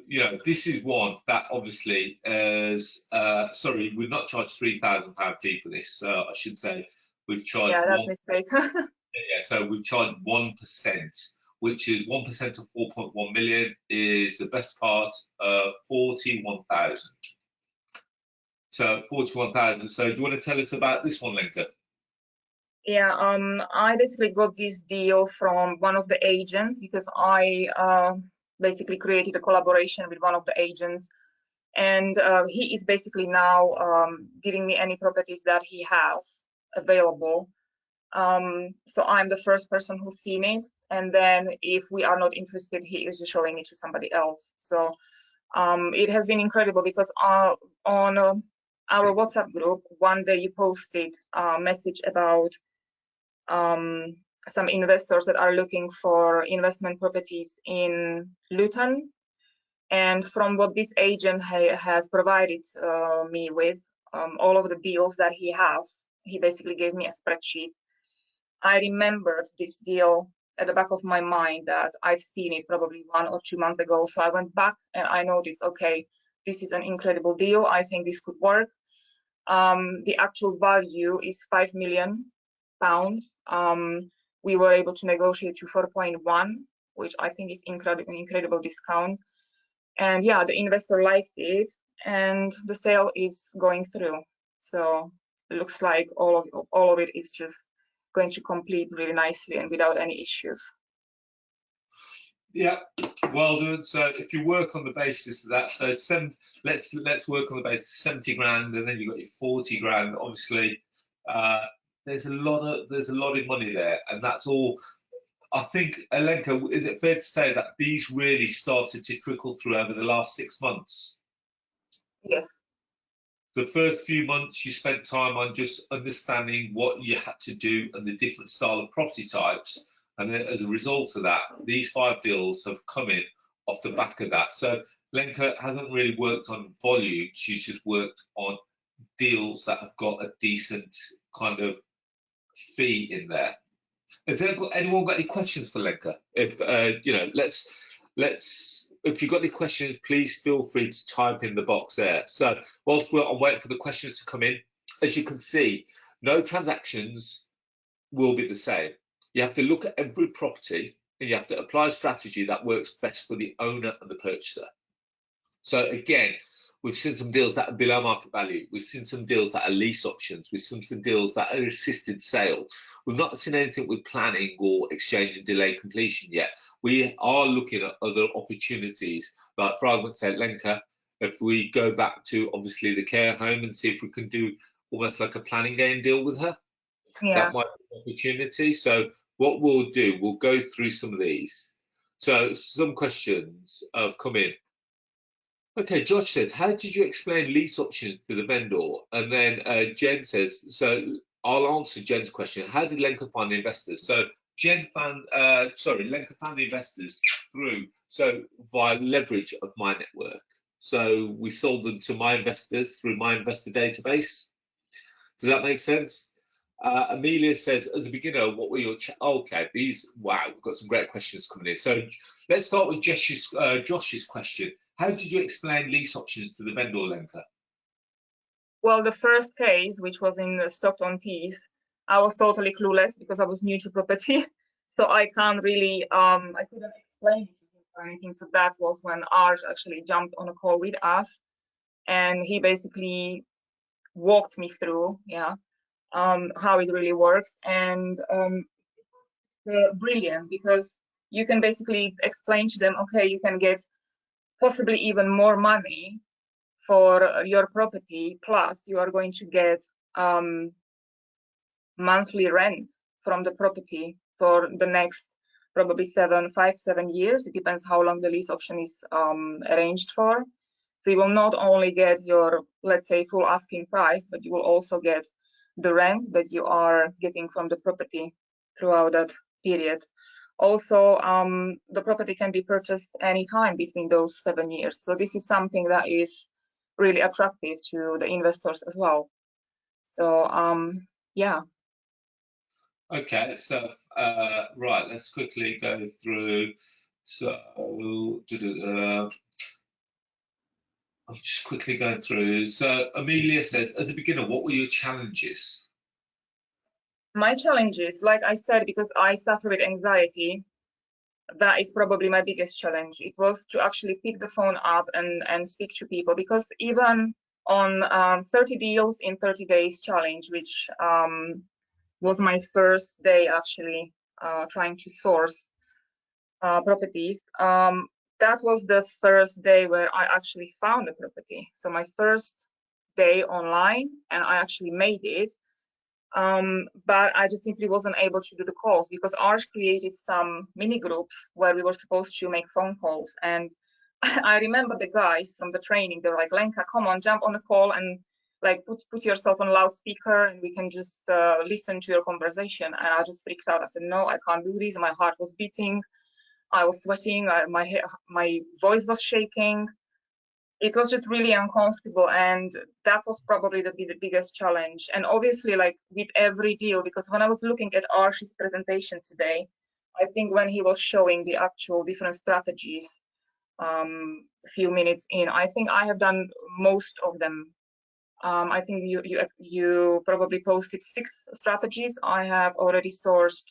this is one that obviously is sorry, we've not charged £3,000 fee for this. I should say we've charged. Yeah, that's mistake. Yeah, so we've charged 1%. Which is 1% of 4.1 million is the best part of 41,000. So 41,000. So do you want to tell us about this one, Lenka? Yeah, I basically got this deal from one of the agents because I basically created a collaboration with one of the agents, and he is basically now giving me any properties that he has available. So I'm the first person who's seen it, and then if we are not interested, he is just showing it to somebody else. So it has been incredible because on our WhatsApp group, one day you posted a message about some investors that are looking for investment properties in Luton, and from what this agent has provided me with, all of the deals that he has, he basically gave me a spreadsheet. I remembered this deal at the back of my mind that I've seen it probably 1 or 2 months ago. So I went back and I noticed, okay, this is an incredible deal. I think this could work. The actual value is £5 million. We were able to negotiate to 4.1, which I think is incredible discount. And yeah, the investor liked it, and the sale is going through. So it looks like all of it is just going to complete really nicely and without any issues. Yeah, well done. So if you work on the basis of that, so let's work on the basis of 70 grand, and then you've got your 40 grand. Obviously, there's a lot of money there, and that's all. I think, Lenka, is it fair to say that these really started to trickle through over the last 6 months? Yes. The first few months you spent time on just understanding what you had to do and the different style of property types, and then as a result of that, these 5 deals have come in off the back of that. So Lenka hasn't really worked on volume, she's just worked on deals that have got a decent kind of fee in there. Has anyone got any questions for Lenka? If if you've got any questions, please feel free to type in the box there. So whilst I'm waiting for the questions to come in, as you can see, no transactions will be the same. You have to look at every property and you have to apply a strategy that works best for the owner and the purchaser. So again, we've seen some deals that are below market value. We've seen some deals that are lease options. We've seen some deals that are assisted sale. We've not seen anything with planning or exchange and delay completion yet. We are looking at other opportunities. Like for argument's sake, Lenka, if we go back to obviously the care home and see if we can do almost like a planning game deal with her, that might be an opportunity. So what we'll do, we'll go through some of these. So some questions have come in. Okay, Josh said, how did you explain lease options to the vendor? And then Jen says, so I'll answer Jen's question. How did Lenka find the investors? So Lenka found the investors via leverage of my network. So we sold them to my investors through my investor database. Does that make sense? Amelia says, as a beginner, what were your okay, we've got some great questions coming in. So let's start with Josh's question. How did you explain lease options to the vendor, Lenka? Well, the first case, which was in Stockton Keys, I was totally clueless because I was new to property. So I can't really, I couldn't explain anything. So that was when Arsh actually jumped on a call with us and he basically walked me through, how it really works. And brilliant, because you can basically explain to them, okay, you can get possibly even more money for your property, plus you are going to get monthly rent from the property for the next probably 7 years. It depends how long the lease option is arranged for. So you will not only get your, let's say, full asking price, but you will also get the rent that you are getting from the property throughout that period. Also, the property can be purchased anytime between those 7 years. So this is something that is really attractive to the investors as well. So yeah. Okay, so right, let's quickly go through. So I'm just quickly going through. So Amelia says, as a beginner, what were your challenges? My challenges, like I said, because I suffer with anxiety, that is probably my biggest challenge. It was to actually pick the phone up and speak to people, because even on 30 deals in 30 days challenge, which was my first day actually trying to source properties, that was the first day where I actually found a property. So my first day online, and I actually made it. But I just simply wasn't able to do the calls because Arsh created some mini groups where we were supposed to make phone calls. And I remember the guys from the training, they were like, Lenka, come on, jump on the call and like put yourself on loudspeaker and we can just listen to your conversation. And I just freaked out. I said, no, I can't do this. My heart was beating. I was sweating. My voice was shaking. It was just really uncomfortable, and that was probably the biggest challenge. And obviously, like with every deal, because when I was looking at Arsh's presentation today, I think when he was showing the actual different strategies a few minutes in, I think I have done most of them. I think you probably posted 6 strategies. I have already sourced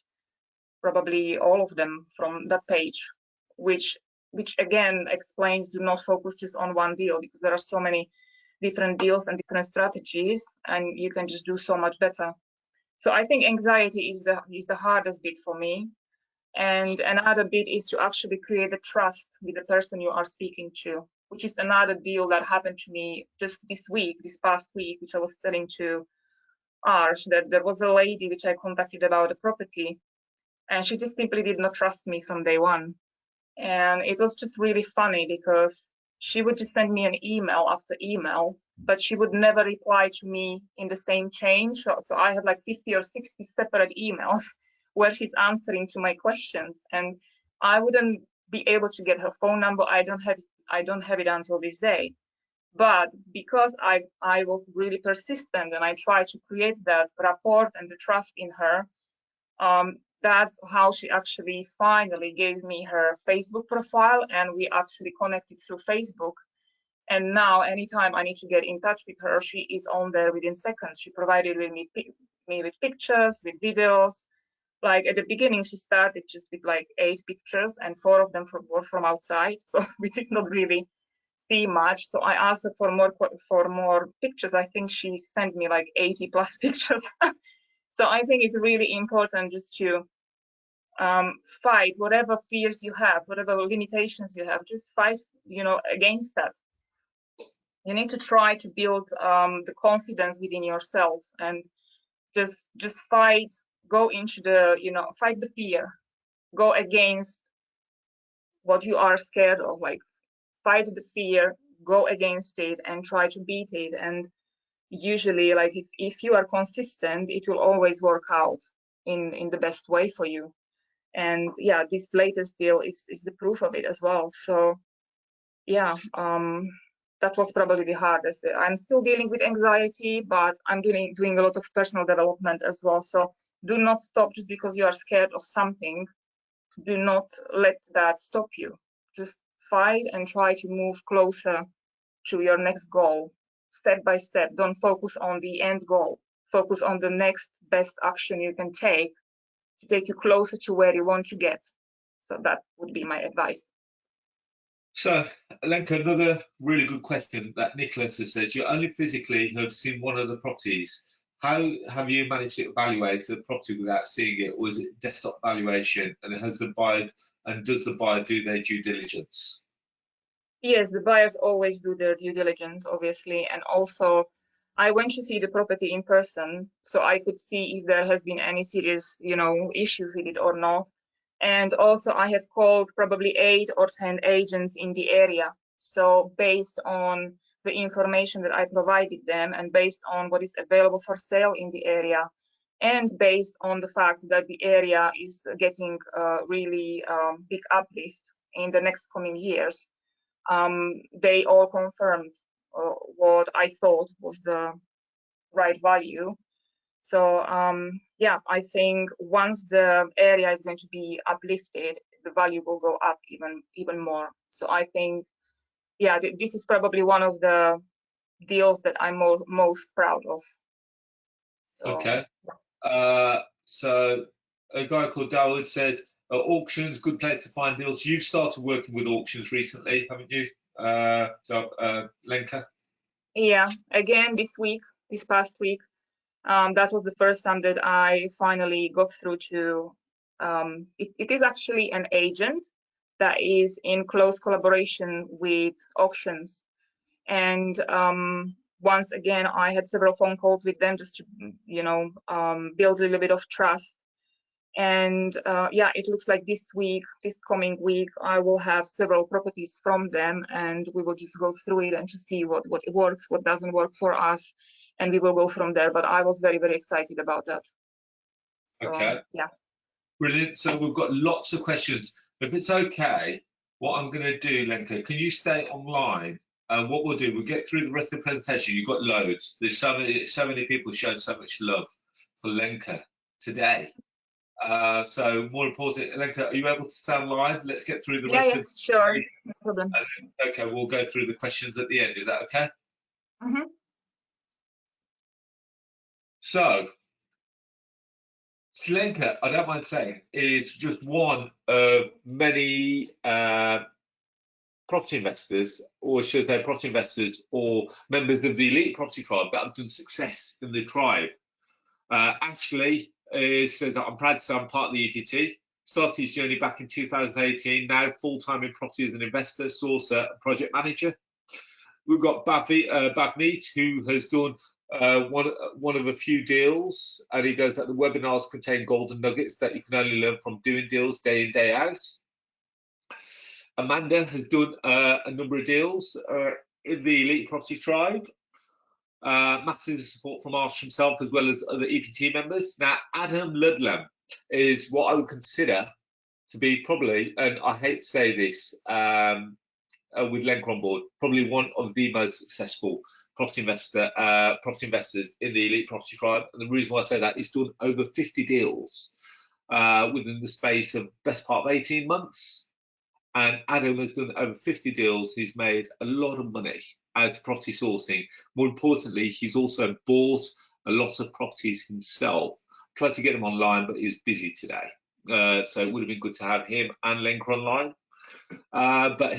probably all of them from that page, which again explains, do not focus just on one deal, because there are so many different deals and different strategies and you can just do so much better. So I think anxiety is the hardest bit for me. And another bit is to actually create a trust with the person you are speaking to, which is another deal that happened to me just this past week, which I was selling to Arsh that there was a lady which I contacted about a property, and she just simply did not trust me from day one. And it was just really funny because she would just send me an email after email, but she would never reply to me in the same chain. So I had like 50 or 60 separate emails where she's answering to my questions, and I wouldn't be able to get her phone number. I don't have it until this day. But because I was really persistent and I tried to create that rapport and the trust in her, that's how she actually finally gave me her Facebook profile, and we actually connected through Facebook. And now anytime I need to get in touch with her, she is on there within seconds. She provided me with pictures, with videos. Like at the beginning, she started just with like 8 pictures, and 4 of them were from outside. So we did not really see much. So I asked her for more pictures. I think she sent me like 80 plus pictures. So I think it's really important just to fight whatever fears you have, whatever limitations you have, just fight, against that. You need to try to build the confidence within yourself, and just fight, go into the, fight the fear, go against what you are scared of, like fight the fear, go against it and try to beat it. And usually, like if you are consistent, it will always work out in the best way for you. And yeah, this latest deal is the proof of it as well. So yeah, that was probably the hardest. I'm still dealing with anxiety, but I'm doing a lot of personal development as well. So do not stop just because you are scared of something. Do not let that stop you. Just fight and try to move closer to your next goal, step by step. Don't focus on the end goal. Focus on the next best action you can take to take you closer to where you want to get. So that would be my advice. So, Lenka, another really good question that Nicholas has said, you only physically have seen one of the properties. How have you managed to evaluate the property without seeing it, or is it desktop valuation? And does the buyer do their due diligence? Yes, the buyers always do their due diligence, obviously. And also, I went to see the property in person, so I could see if there has been any serious, issues with it or not. And also, I have called probably 8 or 10 agents in the area. So based on the information that I provided them, and based on what is available for sale in the area, and based on the fact that the area is getting a really big uplift in the next coming years, they all confirmed what I thought was the right value. So yeah, I think once the area is going to be uplifted, the value will go up even more. So I think, yeah, this is probably one of the deals that I'm most proud of. So, okay. So a guy called Dawood says, auctions, good place to find deals. You've started working with auctions recently, haven't you, Lenka? Yeah, again this past week, that was the first time that I finally got through to, it is actually an agent that is in close collaboration with auctions. And once again, I had several phone calls with them just to, build a little bit of trust. And yeah, it looks like this coming week, I will have several properties from them, and we will just go through it and to see what works, what doesn't work for us, and we will go from there. But I was very, very excited about that. So, okay. Yeah. Brilliant. So we've got lots of questions. If it's okay, what I'm going to do, Lenka, can you stay online? And what we'll do, we'll get through the rest of the presentation. You've got loads. There's so many people showing so much love for Lenka today. So more important, Lenka, are you able to stand live? Let's get through the rest of the sure, no problem. Okay, we'll go through the questions at the end. Is that okay? Mm-hmm. So, Lenka, I don't mind saying, is just one of many property investors, or should I say property investors or members of the elite property tribe that have done success in the tribe. Ashley says that I'm proud to say I'm part of the EPT. Started his journey back in 2018, now full-time in property as an investor, sourcer, and project manager. We've got Bavneet, who has done one of a few deals, and he goes that the webinars contain golden nuggets that you can only learn from doing deals day in, day out. Amanda has done a number of deals in the Elite Property Tribe. Massive support from Arsh himself as well as other EPT members. Now, Adam Ludlam is what I would consider to be probably, and I hate to say this, with Lenka on board, probably one of the most successful property investors in the Elite Property Tribe. And the reason why I say that, he's done over 50 deals within the space of best part of 18 months. And Adam has done over 50 deals. He's made a lot of money out of property sourcing. More importantly, he's also bought a lot of properties himself. Tried to get him online, but he's busy today. So it would have been good to have him and Lenka online. But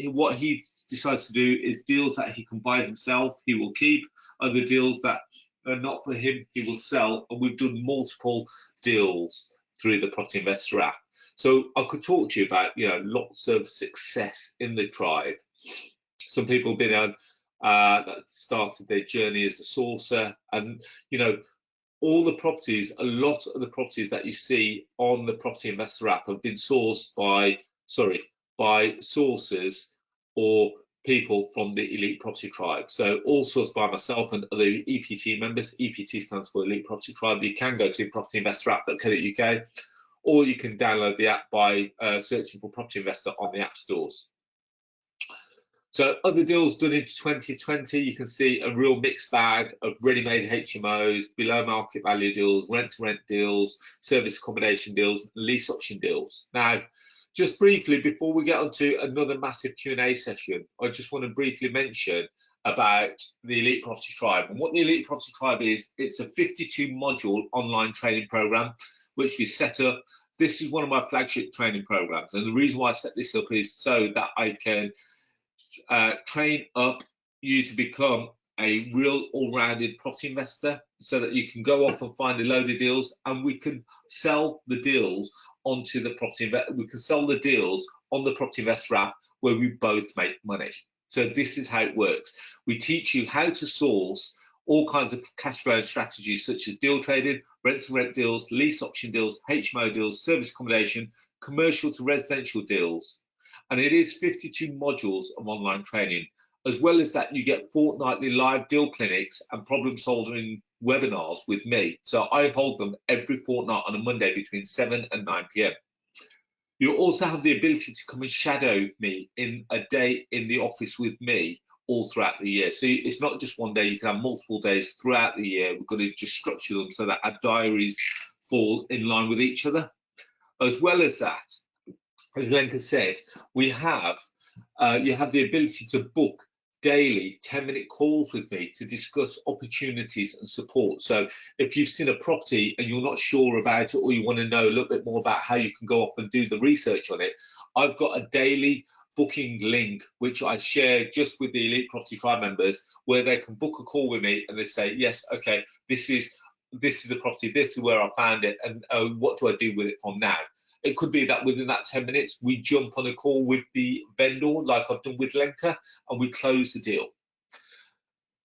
what he decides to do is deals that he can buy himself, he will keep. Other deals that are not for him, he will sell. And we've done multiple deals through the Property Investor app. So I could talk to you about, lots of success in the tribe. Some people have been on that started their journey as a sourcer, and all the properties, a lot of the properties that you see on the Property Investor app have been sourced by sources or people from the Elite Property Tribe. So all sourced by myself and other EPT members. EPT stands for Elite Property Tribe. You can go to propertyinvestor.app.co.uk, or you can download the app by searching for Property Investor on the app stores. So other deals done into 2020, you can see a real mixed bag of ready-made HMOs, below market value deals, rent-to-rent deals, service accommodation deals, lease option deals. Now, just briefly, before we get on to another massive Q&A session, I just want to briefly mention about the Elite Property Tribe. And what the Elite Property Tribe is, it's a 52-module online training program, which we set up. This is one of my flagship training programs. And the reason why I set this up is so that I can train up you to become a real all-rounded property investor, so that you can go off and find a load of deals, and we can sell the deals onto the property. We can sell the deals on the Property Investor app, where we both make money. So this is how it works. We teach you how to source all kinds of cash flow strategies, such as deal trading, rent-to-rent deals, lease option deals, HMO deals, service accommodation, commercial to residential deals. And it is 52 modules of online training. As well as that, you get fortnightly live deal clinics and problem solving webinars with me. So I hold them every fortnight on a Monday between 7 and 9 p.m. You also have the ability to come and shadow me in a day in the office with me all throughout the year. So it's not just one day, you can have multiple days throughout the year. We've got to just structure them so that our diaries fall in line with each other. As well as that, as Lenka said, we have you have the ability to book daily 10-minute calls with me to discuss opportunities and support. So if you've seen a property and you're not sure about it, or you want to know a little bit more about how you can go off and do the research on it, I've got a daily booking link which I share just with the Elite Property Tribe members, where they can book a call with me and they say, yes, okay, this is the property, this is where I found it, and what do I do with it from now? It could be that within that 10 minutes, we jump on a call with the vendor, like I've done with Lenka, and we close the deal.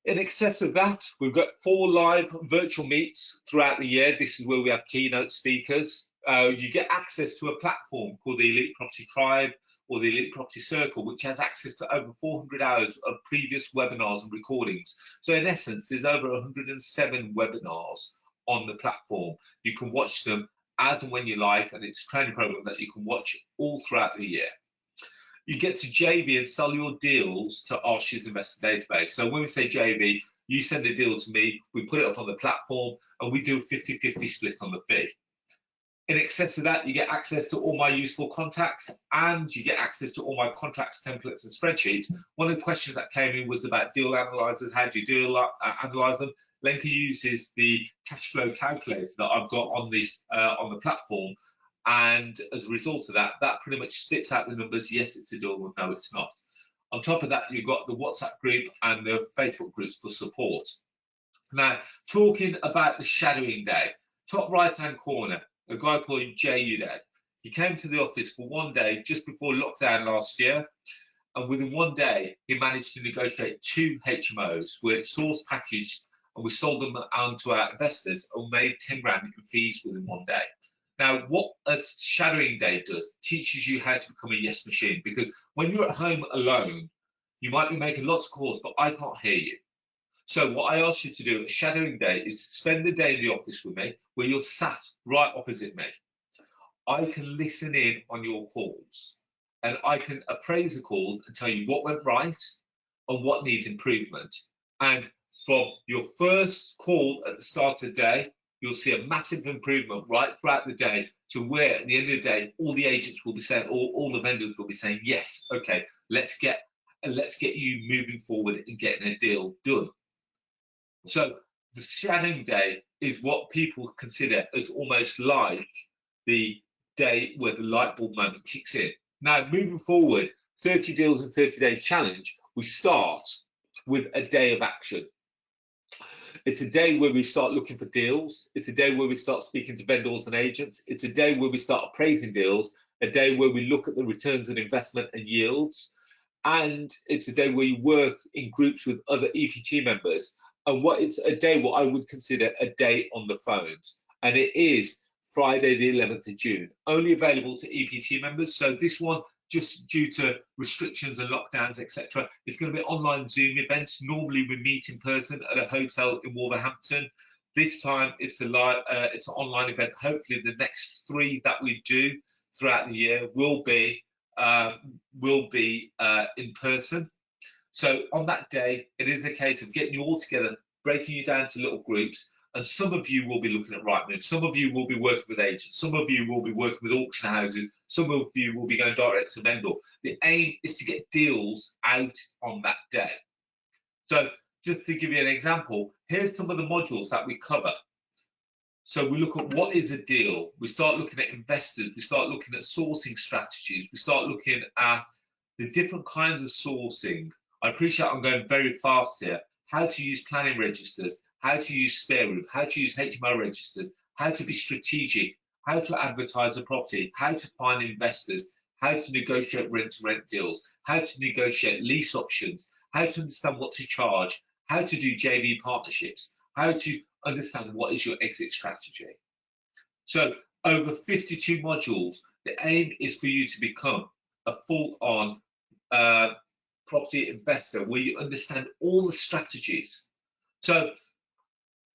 In excess of that, we've got 4 live virtual meets throughout the year. This is where we have keynote speakers. You get access to a platform called the Elite Property Tribe or the Elite Property Circle, which has access to over 400 hours of previous webinars and recordings. So in essence, there's over 107 webinars on the platform. You can watch them as and when you like, and it's a training program that you can watch all throughout the year. You get to JV and sell your deals to Arsh's investor database. So when we say JV, you send a deal to me, we put it up on the platform, and we do a 50-50 split on the fee. In excess of that, you get access to all my useful contacts, and you get access to all my contracts, templates, and spreadsheets. One of the questions that came in was about deal analyzers. How do you analyze them? Lenka uses the cash flow calculator that I've got on this on the platform, and as a result of that, that pretty much spits out the numbers. Yes, it's a deal, or no, it's not. On top of that, you've got the WhatsApp group and the Facebook groups for support. Now, talking about the shadowing day, top right-hand corner, a guy called Jay Uday. He came to the office for one day just before lockdown last year, and within one day, he managed to negotiate 2 HMOs with source packaged and we sold them on to our investors and made 10 grand in fees within 1 day. Now, what a shadowing day does, teaches you how to become a yes machine, because when you're at home alone, you might be making lots of calls, but I can't hear you. So what I ask you to do at a shadowing day is to spend the day in the office with me, where you're sat right opposite me. I can listen in on your calls, and I can appraise the calls and tell you what went right and what needs improvement. And from your first call at the start of the day, you'll see a massive improvement right throughout the day, to where at the end of the day, all the agents will be saying, all the vendors will be saying, yes, okay, let's get you moving forward and getting a deal done. So the shadowing day is what people consider as almost like the day where the light bulb moment kicks in. Now, moving forward, 30 deals in 30 days challenge, we start with a day of action. It's a day where we start looking for deals. It's a day where we start speaking to vendors and agents. It's a day where we start appraising deals, a day where we look at the returns on investment and yields. And it's a day where you work in groups with other EPT members. And it's a day what I would consider a day on the phones. And it is Friday, the 11th of June, only available to EPT members. So this one, just due to restrictions and lockdowns, etc., it's going to be online Zoom events. Normally we meet in person at a hotel in Wolverhampton. This time it's an online event. Hopefully the next 3 that we do throughout the year will be in person. So on that day, it is a case of getting you all together, breaking you down to little groups. And some of you will be looking at Rightmove, some of you will be working with agents, some of you will be working with auction houses, some of you will be going direct to vendor. The aim is to get deals out on that day. So just to give you an example, here's some of the modules that we cover. So we look at what is a deal, we start looking at investors, we start looking at sourcing strategies, we start looking at the different kinds of sourcing. I appreciate I'm going very fast here. How to use planning registers, how to use spare room, how to use HMO registers, how to be strategic, how to advertise a property, how to find investors, how to negotiate rent-to-rent deals, how to negotiate lease options, how to understand what to charge, how to do JV partnerships, how to understand what is your exit strategy. So over 52 modules, the aim is for you to become a full-on property investor where you understand all the strategies. So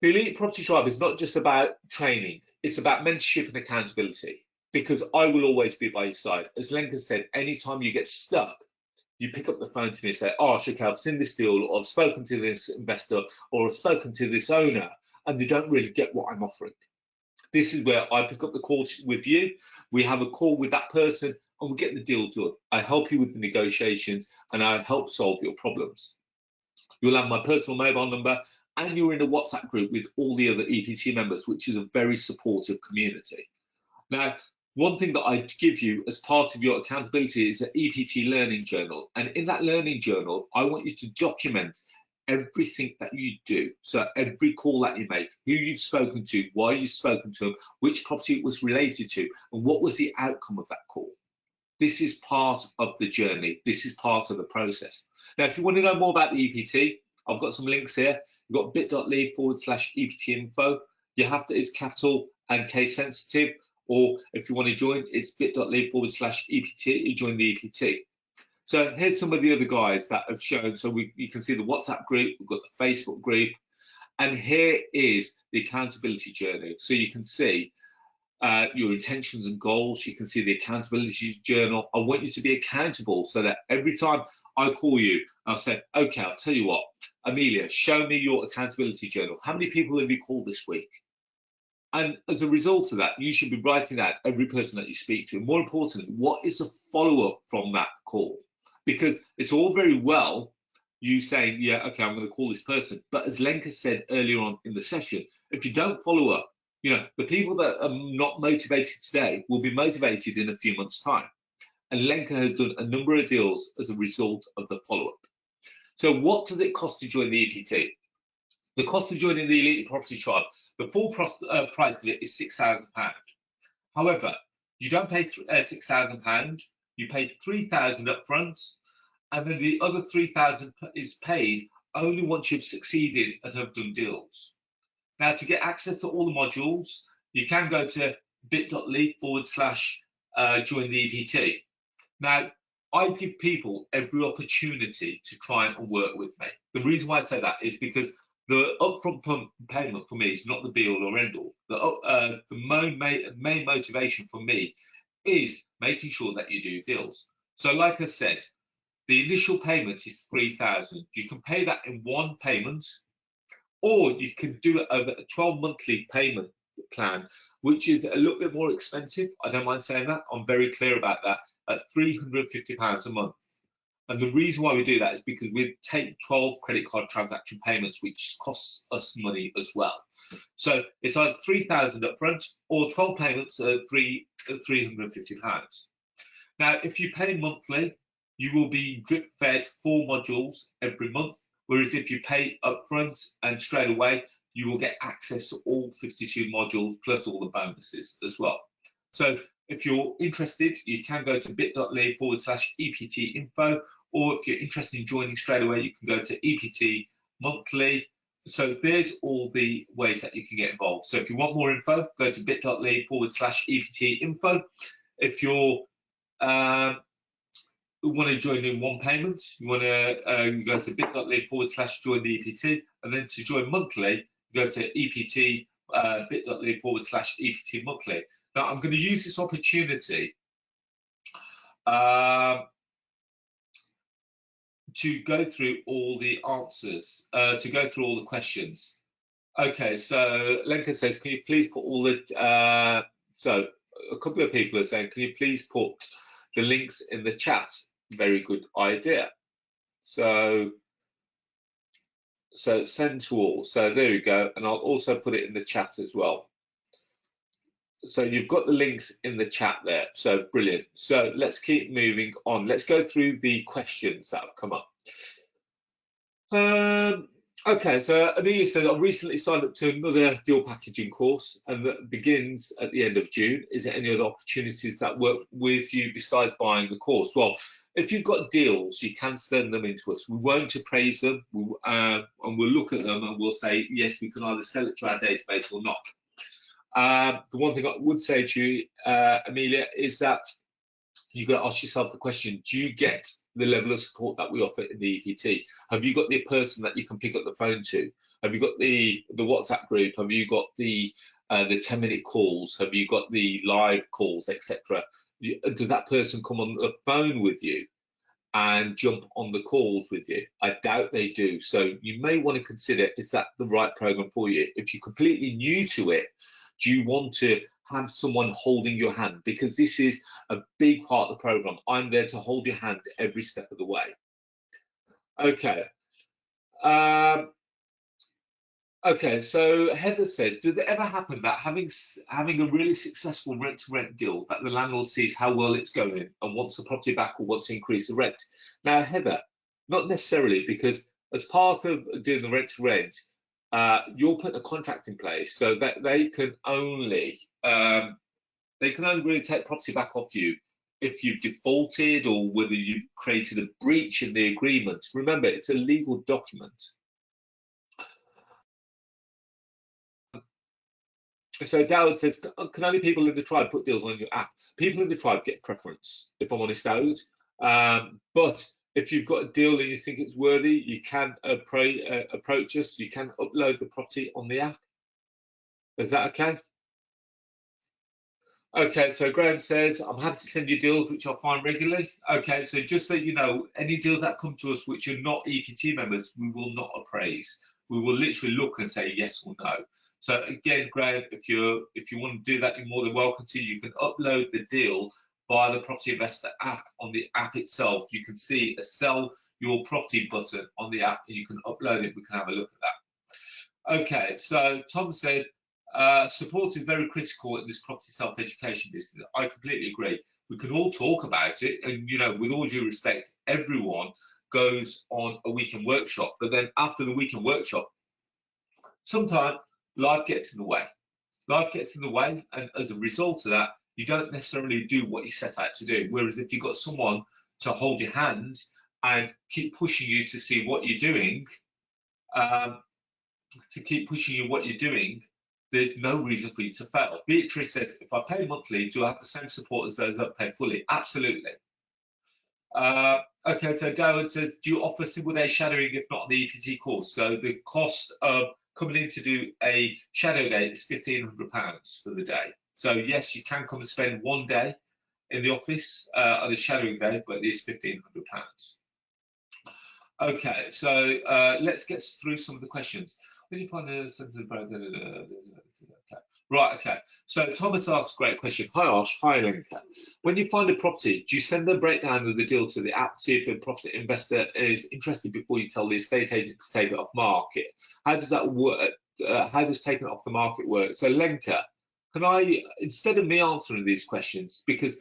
the Elite Property Tribe is not just about training, it's about mentorship and accountability, because I will always be by your side. As Lenka said, anytime you get stuck, you pick up the phone to me and say, oh, okay, I've seen this deal, or I've spoken to this investor, or I've spoken to this owner, and they don't really get what I'm offering. This is where I pick up the call with you. We have a call with that person and we get the deal done. I help you with the negotiations and I help solve your problems. You'll have my personal mobile number and you're in a WhatsApp group with all the other EPT members, which is a very supportive community. Now, one thing that I give you as part of your accountability is an EPT learning journal. And in that learning journal, I want you to document everything that you do. So every call that you make, who you've spoken to, why you've spoken to them, which property it was related to, and what was the outcome of that call. This is part of the journey. This is part of the process. Now, if you want to know more about the EPT, I've got some links here. You've got bit.ly/EPT info. You have to, it's capital and case sensitive, or if you want to join, it's bit.ly/EPT. You join the EPT. So here's some of the other guys that have shown. So you can see the WhatsApp group, we've got the Facebook group, and here is the accountability journey. So you can see your intentions and goals. You can see the accountability journal. I want you to be accountable so that every time I call you, I'll say, okay, I'll tell you what, Amelia, show me your accountability journal. How many people have you called this week? And as a result of that, you should be writing out every person that you speak to. More importantly, what is the follow-up from that call? Because it's all very well you saying, yeah, okay, I'm going to call this person. But as Lenka said earlier on in the session, if you don't follow up, you know, the people that are not motivated today will be motivated in a few months' time. And Lenka has done a number of deals as a result of the follow-up. So what does it cost to join the EPT? The cost of joining the Elite Property Tribe, the full price of it is £6,000. However, you don't pay £6,000, you pay £3,000 up front, and then the other £3,000 is paid only once you've succeeded and have done deals. Now, to get access to all the modules, you can go to bit.ly/join the EPT. Now, I give people every opportunity to try and work with me. The reason why I say that is because the upfront payment for me is not the be all or end all. The main motivation for me is making sure that you do deals. So like I said, the initial payment is 3,000. You can pay that in one payment, or you can do it over a 12-monthly payment plan, which is a little bit more expensive. I don't mind saying that. I'm very clear about that, at £350 a month. And the reason why we do that is because we take 12 credit card transaction payments, which costs us money as well. So it's either 3,000 up front or 12 payments at £350. Now, if you pay monthly, you will be drip fed 4 modules every month. Whereas if you pay upfront and straight away, you will get access to all 52 modules plus all the bonuses as well. So if you're interested, you can go to bit.ly/EPT info, or if you're interested in joining straight away, you can go to EPT monthly. So there's all the ways that you can get involved. So if you want more info, go to bit.ly/EPT info. If you're want to join in one payment, you want to go to bit.ly/join the EPT, and then to join monthly, go to EPT bit.ly/EPT monthly. Now I'm going to use this opportunity to go through all the answers, to go through all the questions. Okay, so Lenka says, can you please put all the so a couple of people are saying, can you please put the links in the chat? Very good idea. So send to all. So there we go, and I'll also put it in the chat as well. So you've got the links in the chat there. So brilliant. So let's keep moving on. Let's go through the questions that have come up. Okay, so Amelia said, I recently signed up to another deal packaging course, and that begins at the end of June. Is there any other opportunities that work with you besides buying the course? Well, if you've got deals, you can send them in to us. We won't appraise them, and we'll look at them and we'll say, yes, we can either sell it to our database or not. The one thing I would say to you, Amelia, is that you've got to ask yourself the question, do you get the level of support that we offer in the EPT? Have you got the person that you can pick up the phone to? Have you got the WhatsApp group? Have you got the 10-minute calls? Have you got the live calls, etc.? Does that person come on the phone with you and jump on the calls with you? I doubt they do. So you may want to consider, is that the right program for you? If you're completely new to it, do you want to have someone holding your hand? Because this is a big part of the program. I'm there to hold your hand every step of the way. Okay. Okay, so Heather says, does it ever happen that having a really successful rent-to-rent deal, that the landlord sees how well it's going and wants the property back or wants to increase the rent? Now, Heather, not necessarily, because as part of doing the rent-to-rent, you're putting a contract in place so that they can only really take property back off you if you've defaulted or whether you've created a breach in the agreement. Remember, it's a legal document. So Dowd says, can only people in the tribe put deals on your app? People in the tribe get preference, if I'm honest, Dowd. But if you've got a deal and you think it's worthy, you can approach us. You can upload the property on the app. Is that okay? Okay, so Graham says, I'm happy to send you deals which I find regularly. Okay, so just so you know, any deals that come to us which are not EPT members, we will not appraise. We will literally look and say yes or no. So again, Graham, if you want to do that, you're more than welcome to. You can upload the deal via the Property Investor app. On the app itself, you can see a sell your property button on the app, and you can upload it. We can have a look at that. Okay, so Tom said, support is very critical in this property self-education business. I completely agree. We can all talk about it, and you know, with all due respect, everyone goes on a weekend workshop, but then after the weekend workshop, sometimes life gets in the way. Life gets in the way, and as a result of that, you don't necessarily do what you set out to do. Whereas if you've got someone to hold your hand and keep pushing you to see what you're doing, to keep pushing you what you're doing, there's no reason for you to fail. Beatrice says, if I pay monthly, do I have the same support as those that pay fully? Absolutely. Okay, so Darren says, do you offer single day shadowing if not on the EPT course? So the cost of coming in to do a shadow day is £1,500 for the day. So yes, you can come and spend one day in the office on a shadowing day, but it is £1,500. Okay, so let's get through some of the questions. When you find a sense of brand, okay. Right, okay. So Thomas asked a great question. Hi Arsh, hi Lenka. When you find a property, do you send the breakdown of the deal to the app, see if a property investor is interested before you tell the estate agent to take it off market? How does that work? How does taking it off the market work? So Lenka, can I, instead of me answering these questions, because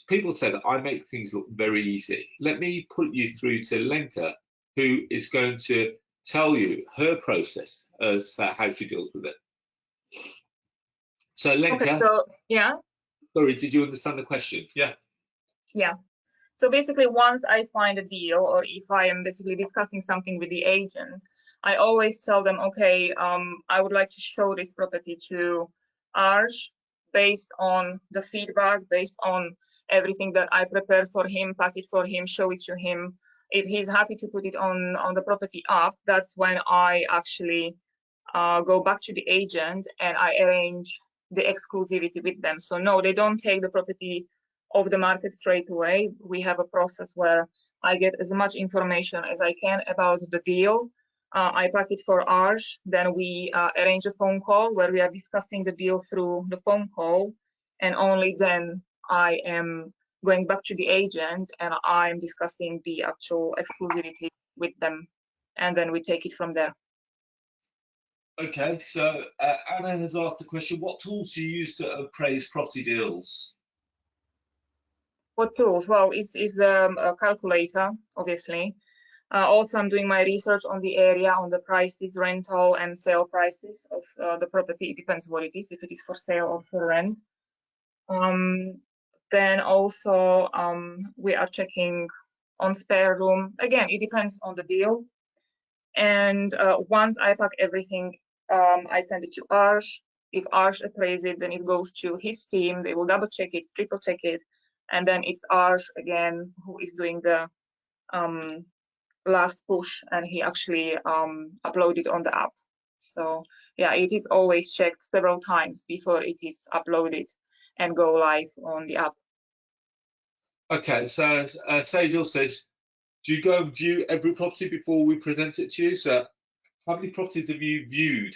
people say that I make things look very easy, let me put you through to Lenka, who is going to tell you her process as how she deals with it. So Lenka, Okay, so yeah. Sorry, did you understand the question? Yeah. Yeah. So basically, once I find a deal, or if I am basically discussing something with the agent, I always tell them, okay, I would like to show this property to Arsh based on the feedback, based on everything that I prepare for him, pack it for him, show it to him. If he's happy to put it on the property app, that's when I actually go back to the agent and I arrange the exclusivity with them. So no, they don't take the property off the market straight away. We have a process where I get as much information as I can about the deal. I pack it for Arsh, then we arrange a phone call where we are discussing the deal through the phone call, and only then I am going back to the agent and I'm discussing the actual exclusivity with them, and then we take it from there. Okay, so Anna has asked a question, what tools do you use to appraise property deals? What tools? Well, is the calculator, obviously. Also, I'm doing my research on the area, on the prices, rental and sale prices of the property. It depends what it is, if it is for sale or for rent. Then also we are checking on spare room. Again, it depends on the deal. And once I pack everything, I send it to Arsh. If Arsh appraises it, then it goes to his team. They will double check it, triple check it. And then it's Arsh again who is doing the last push, and he actually uploaded on the app. So yeah, it is always checked several times before it is uploaded and go live on the app. Okay, so Sejal says, do you go and view every property before we present it to you? So how many properties have you viewed,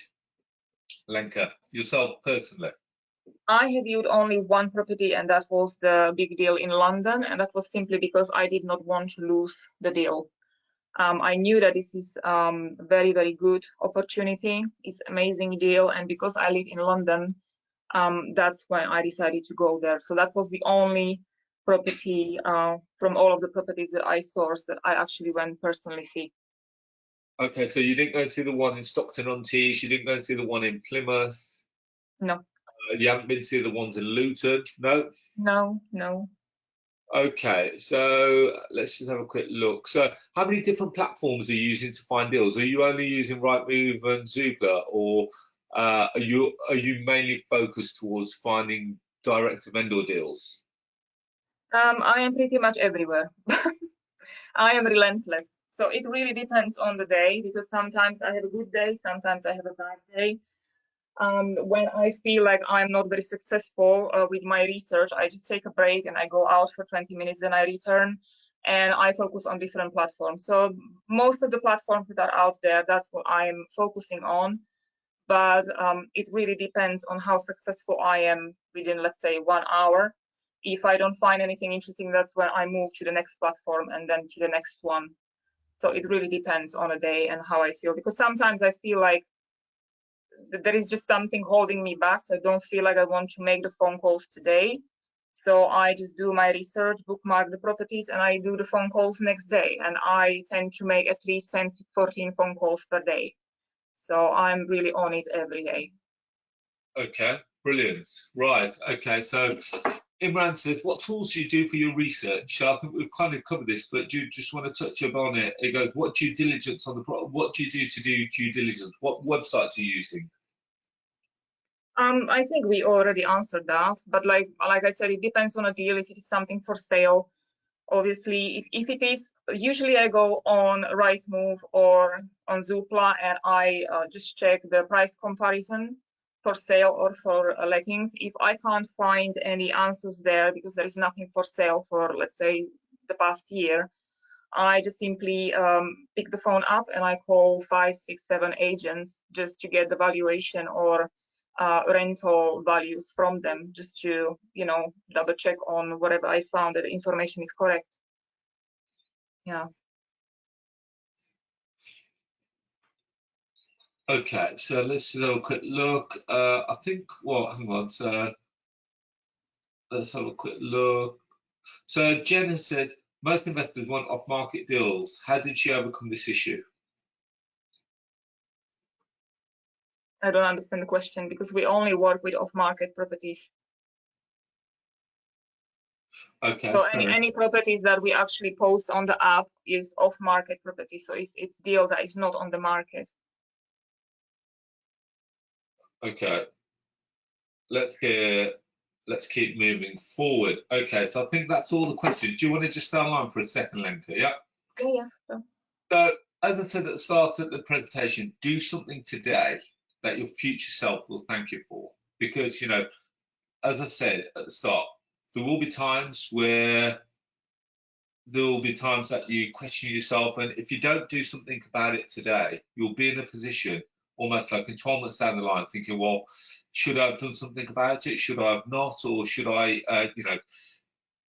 Lenka, yourself personally? I have viewed only one property, and that was the big deal in London, and that was simply because I did not want to lose the deal. I knew that this is very, very good opportunity. It's amazing deal, and because I live in London, that's when I decided to go there. So that was the only property from all of the properties that I sourced that I actually went personally see. Okay, so you didn't go see the one in Stockton-on-Tees, you didn't go see the one in Plymouth? No. You haven't been to see the ones in Luton? No? No, no. Okay, so let's just have a quick look. So how many different platforms are you using to find deals? Are you only using Rightmove and Zoopla, or are you mainly focused towards finding direct to vendor deals? I am pretty much everywhere. I am relentless. So it really depends on the day, because sometimes I have a good day, sometimes I have a bad day. When I feel like I'm not very successful with my research, I just take a break and I go out for 20 minutes, then I return and I focus on different platforms. So most of the platforms that are out there, that's what I'm focusing on. But it really depends on how successful I am within, let's say, 1 hour. If I don't find anything interesting, that's when I move to the next platform and then to the next one. So it really depends on a day and how I feel, because sometimes I feel like there is just something holding me back. So I don't feel like I want to make the phone calls today. So I just do my research, bookmark the properties, and I do the phone calls next day. And I tend to make at least 10 to 14 phone calls per day. So I'm really on it every day. Okay, brilliant. Right, okay, so Imran says, what tools do you do for your research? So I think we've kind of covered this, but do you just want to touch upon it? It goes, what due diligence on the product? What do you do to do due diligence? What websites are you using? I think we already answered that, but like I said, it depends on a deal. If it is something for sale, obviously, if it is, usually I go on Rightmove or on Zoopla and I just check the price comparison for sale or for lettings. If I can't find any answers there because there is nothing for sale for, let's say, the past year, I just simply pick the phone up and I call 5, 6, 7 agents just to get the valuation or rental values from them, just to, you know, double check on whatever I found that the information is correct. Yeah. Okay, so let's have a quick look. I think, well, hang on. So let's have a quick look. So Jen has said most investors want off-market deals. How did she overcome this issue? I don't understand the question because we only work with off-market properties. Okay. So any properties that we actually post on the app is off-market property. So it's deal that is not on the market. Okay. Let's keep moving forward. Okay, so I think that's all the questions. Do you want to just stay online for a second, Lenka? Yeah. Yeah. Sure. So as I said at the start of the presentation, do something today that your future self will thank you for. Because, you know, as I said at the start, there will be times that you question yourself, and if you don't do something about it today, you'll be in a position almost like in 12 months down the line thinking, well, should I have done something about it? Should I have not? Or should I, you know,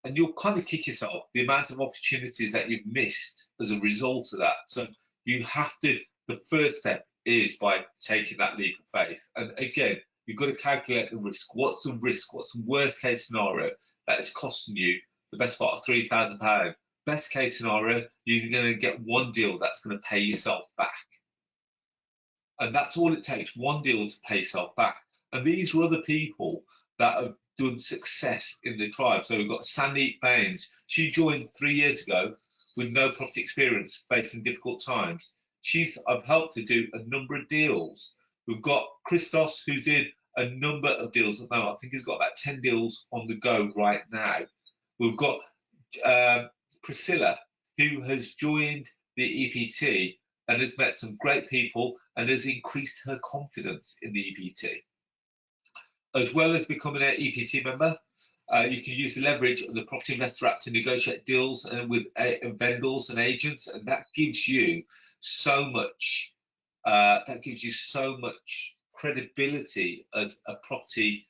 and you'll kind of kick yourself the amount of opportunities that you've missed as a result of that. So you have to, the first step is by taking that leap of faith. And again, you've got to calculate the risk. What's the risk? What's the worst case scenario that is costing you the best part of £3,000? Best case scenario, you're going to get one deal that's going to pay yourself back. And that's all it takes, one deal to pay yourself back. And these are other people that have done success in the tribe. So we've got Sandeep Baines. She joined 3 years ago with no property experience, facing difficult times. I've helped her do a number of deals. We've got Christos, who did a number of deals at the moment. I think he's got about 10 deals on the go right now. We've got Priscilla, who has joined the EPT and has met some great people and has increased her confidence in the EPT. As well as becoming an EPT member, you can use the leverage of the Property Investor app to negotiate deals with vendors and agents, and that gives you so much. That gives you so much credibility as a property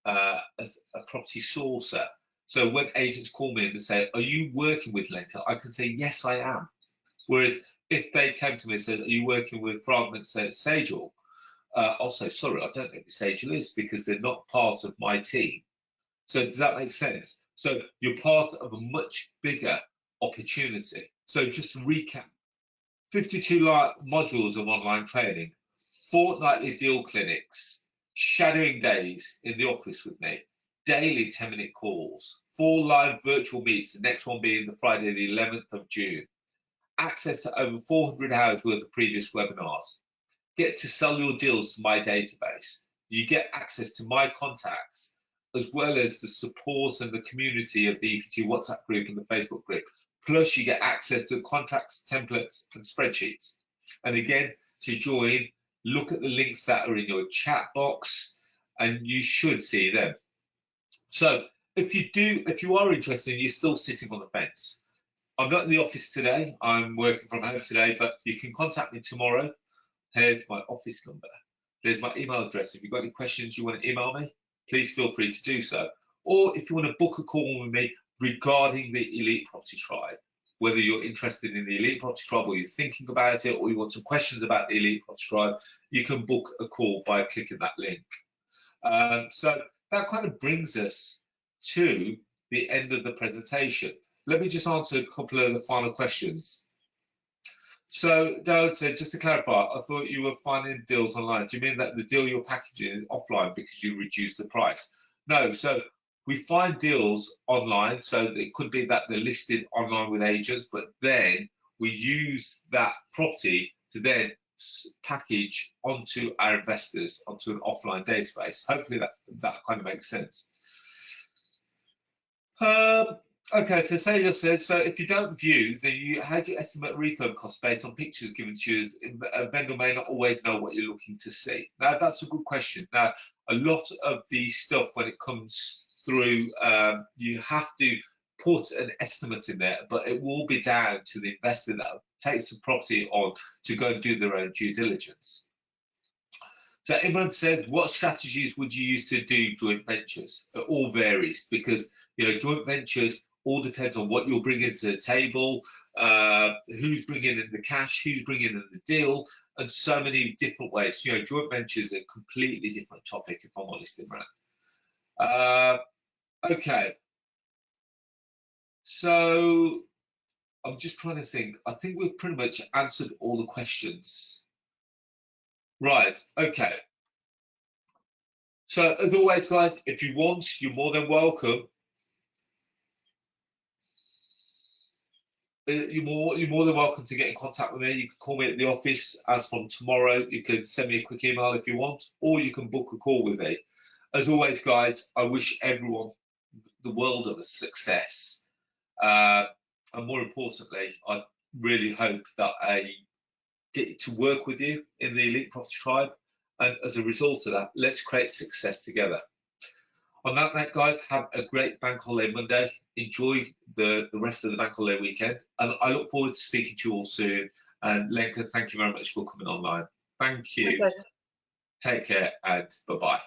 sourcer. So when agents call me and they say, "Are you working with Lenka?" I can say, "Yes, I am." Whereas if they came to me and said, "Are you working with, for argument's sake, Sagel?" I'll say, "Sorry, I don't know who Sagel is because they're not part of my team." So does that make sense? So you're part of a much bigger opportunity. So just to recap, 52 modules of online training, fortnightly deal clinics, shadowing days in the office with me, daily 10-minute calls, 4 live virtual meets, the next one being the Friday, the 11th of June, access to over 400 hours worth of previous webinars, get to sell your deals to my database, you get access to my contacts, as well as the support and the community of the EPT WhatsApp group and the Facebook group. Plus you get access to contracts, templates and spreadsheets. And again, to join, look at the links that are in your chat box and you should see them. So if you are interested and you're still sitting on the fence, I'm not in the office today, I'm working from home today, but you can contact me tomorrow. Here's my office number. There's my email address. If you've got any questions you want to email me, please feel free to do so. Or if you want to book a call with me regarding the Elite Property Tribe, whether you're interested in the Elite Property Tribe or you're thinking about it or you want some questions about the Elite Property Tribe, you can book a call by clicking that link. So that kind of brings us to the end of the presentation. Let me just answer a couple of the final questions. So Dale said, just to clarify, I thought you were finding deals online. Do you mean that the deal you're packaging is offline because you reduced the price? No, so we find deals online, so it could be that they're listed online with agents, but then we use that property to then package onto our investors, onto an offline database. Hopefully that kind of makes sense. Okay, so say you said, so if you don't view, then how do you estimate refurb costs based on pictures given to you? A vendor may not always know what you're looking to see. Now, that's a good question. Now, a lot of the stuff when it comes through, you have to put an estimate in there, but it will be down to the investor that takes the property on to go and do their own due diligence. So everyone says, what strategies would you use to do joint ventures? It all varies because, you know, joint ventures all depends on what you're bringing to the table, who's bringing in the cash, who's bringing in the deal, and so many different ways. You know, joint ventures are a completely different topic, if I'm honest, Imran. Okay. So I'm just trying to think. I think we've pretty much answered all the questions. Right, okay. So as always, guys, if you want, you're more than welcome. You're more than welcome to get in contact with me. You can call me at the office as from tomorrow. You can send me a quick email if you want, or you can book a call with me. As always, guys, I wish everyone the world of a success. And more importantly, I really hope that I get to work with you in the Elite Property Tribe. And as a result of that, let's create success together. On that note, guys, have a great Bank Holiday Monday. Enjoy the rest of the Bank Holiday weekend. And I look forward to speaking to you all soon. And Lenka, thank you very much for coming online. Thank you. Take care and bye-bye.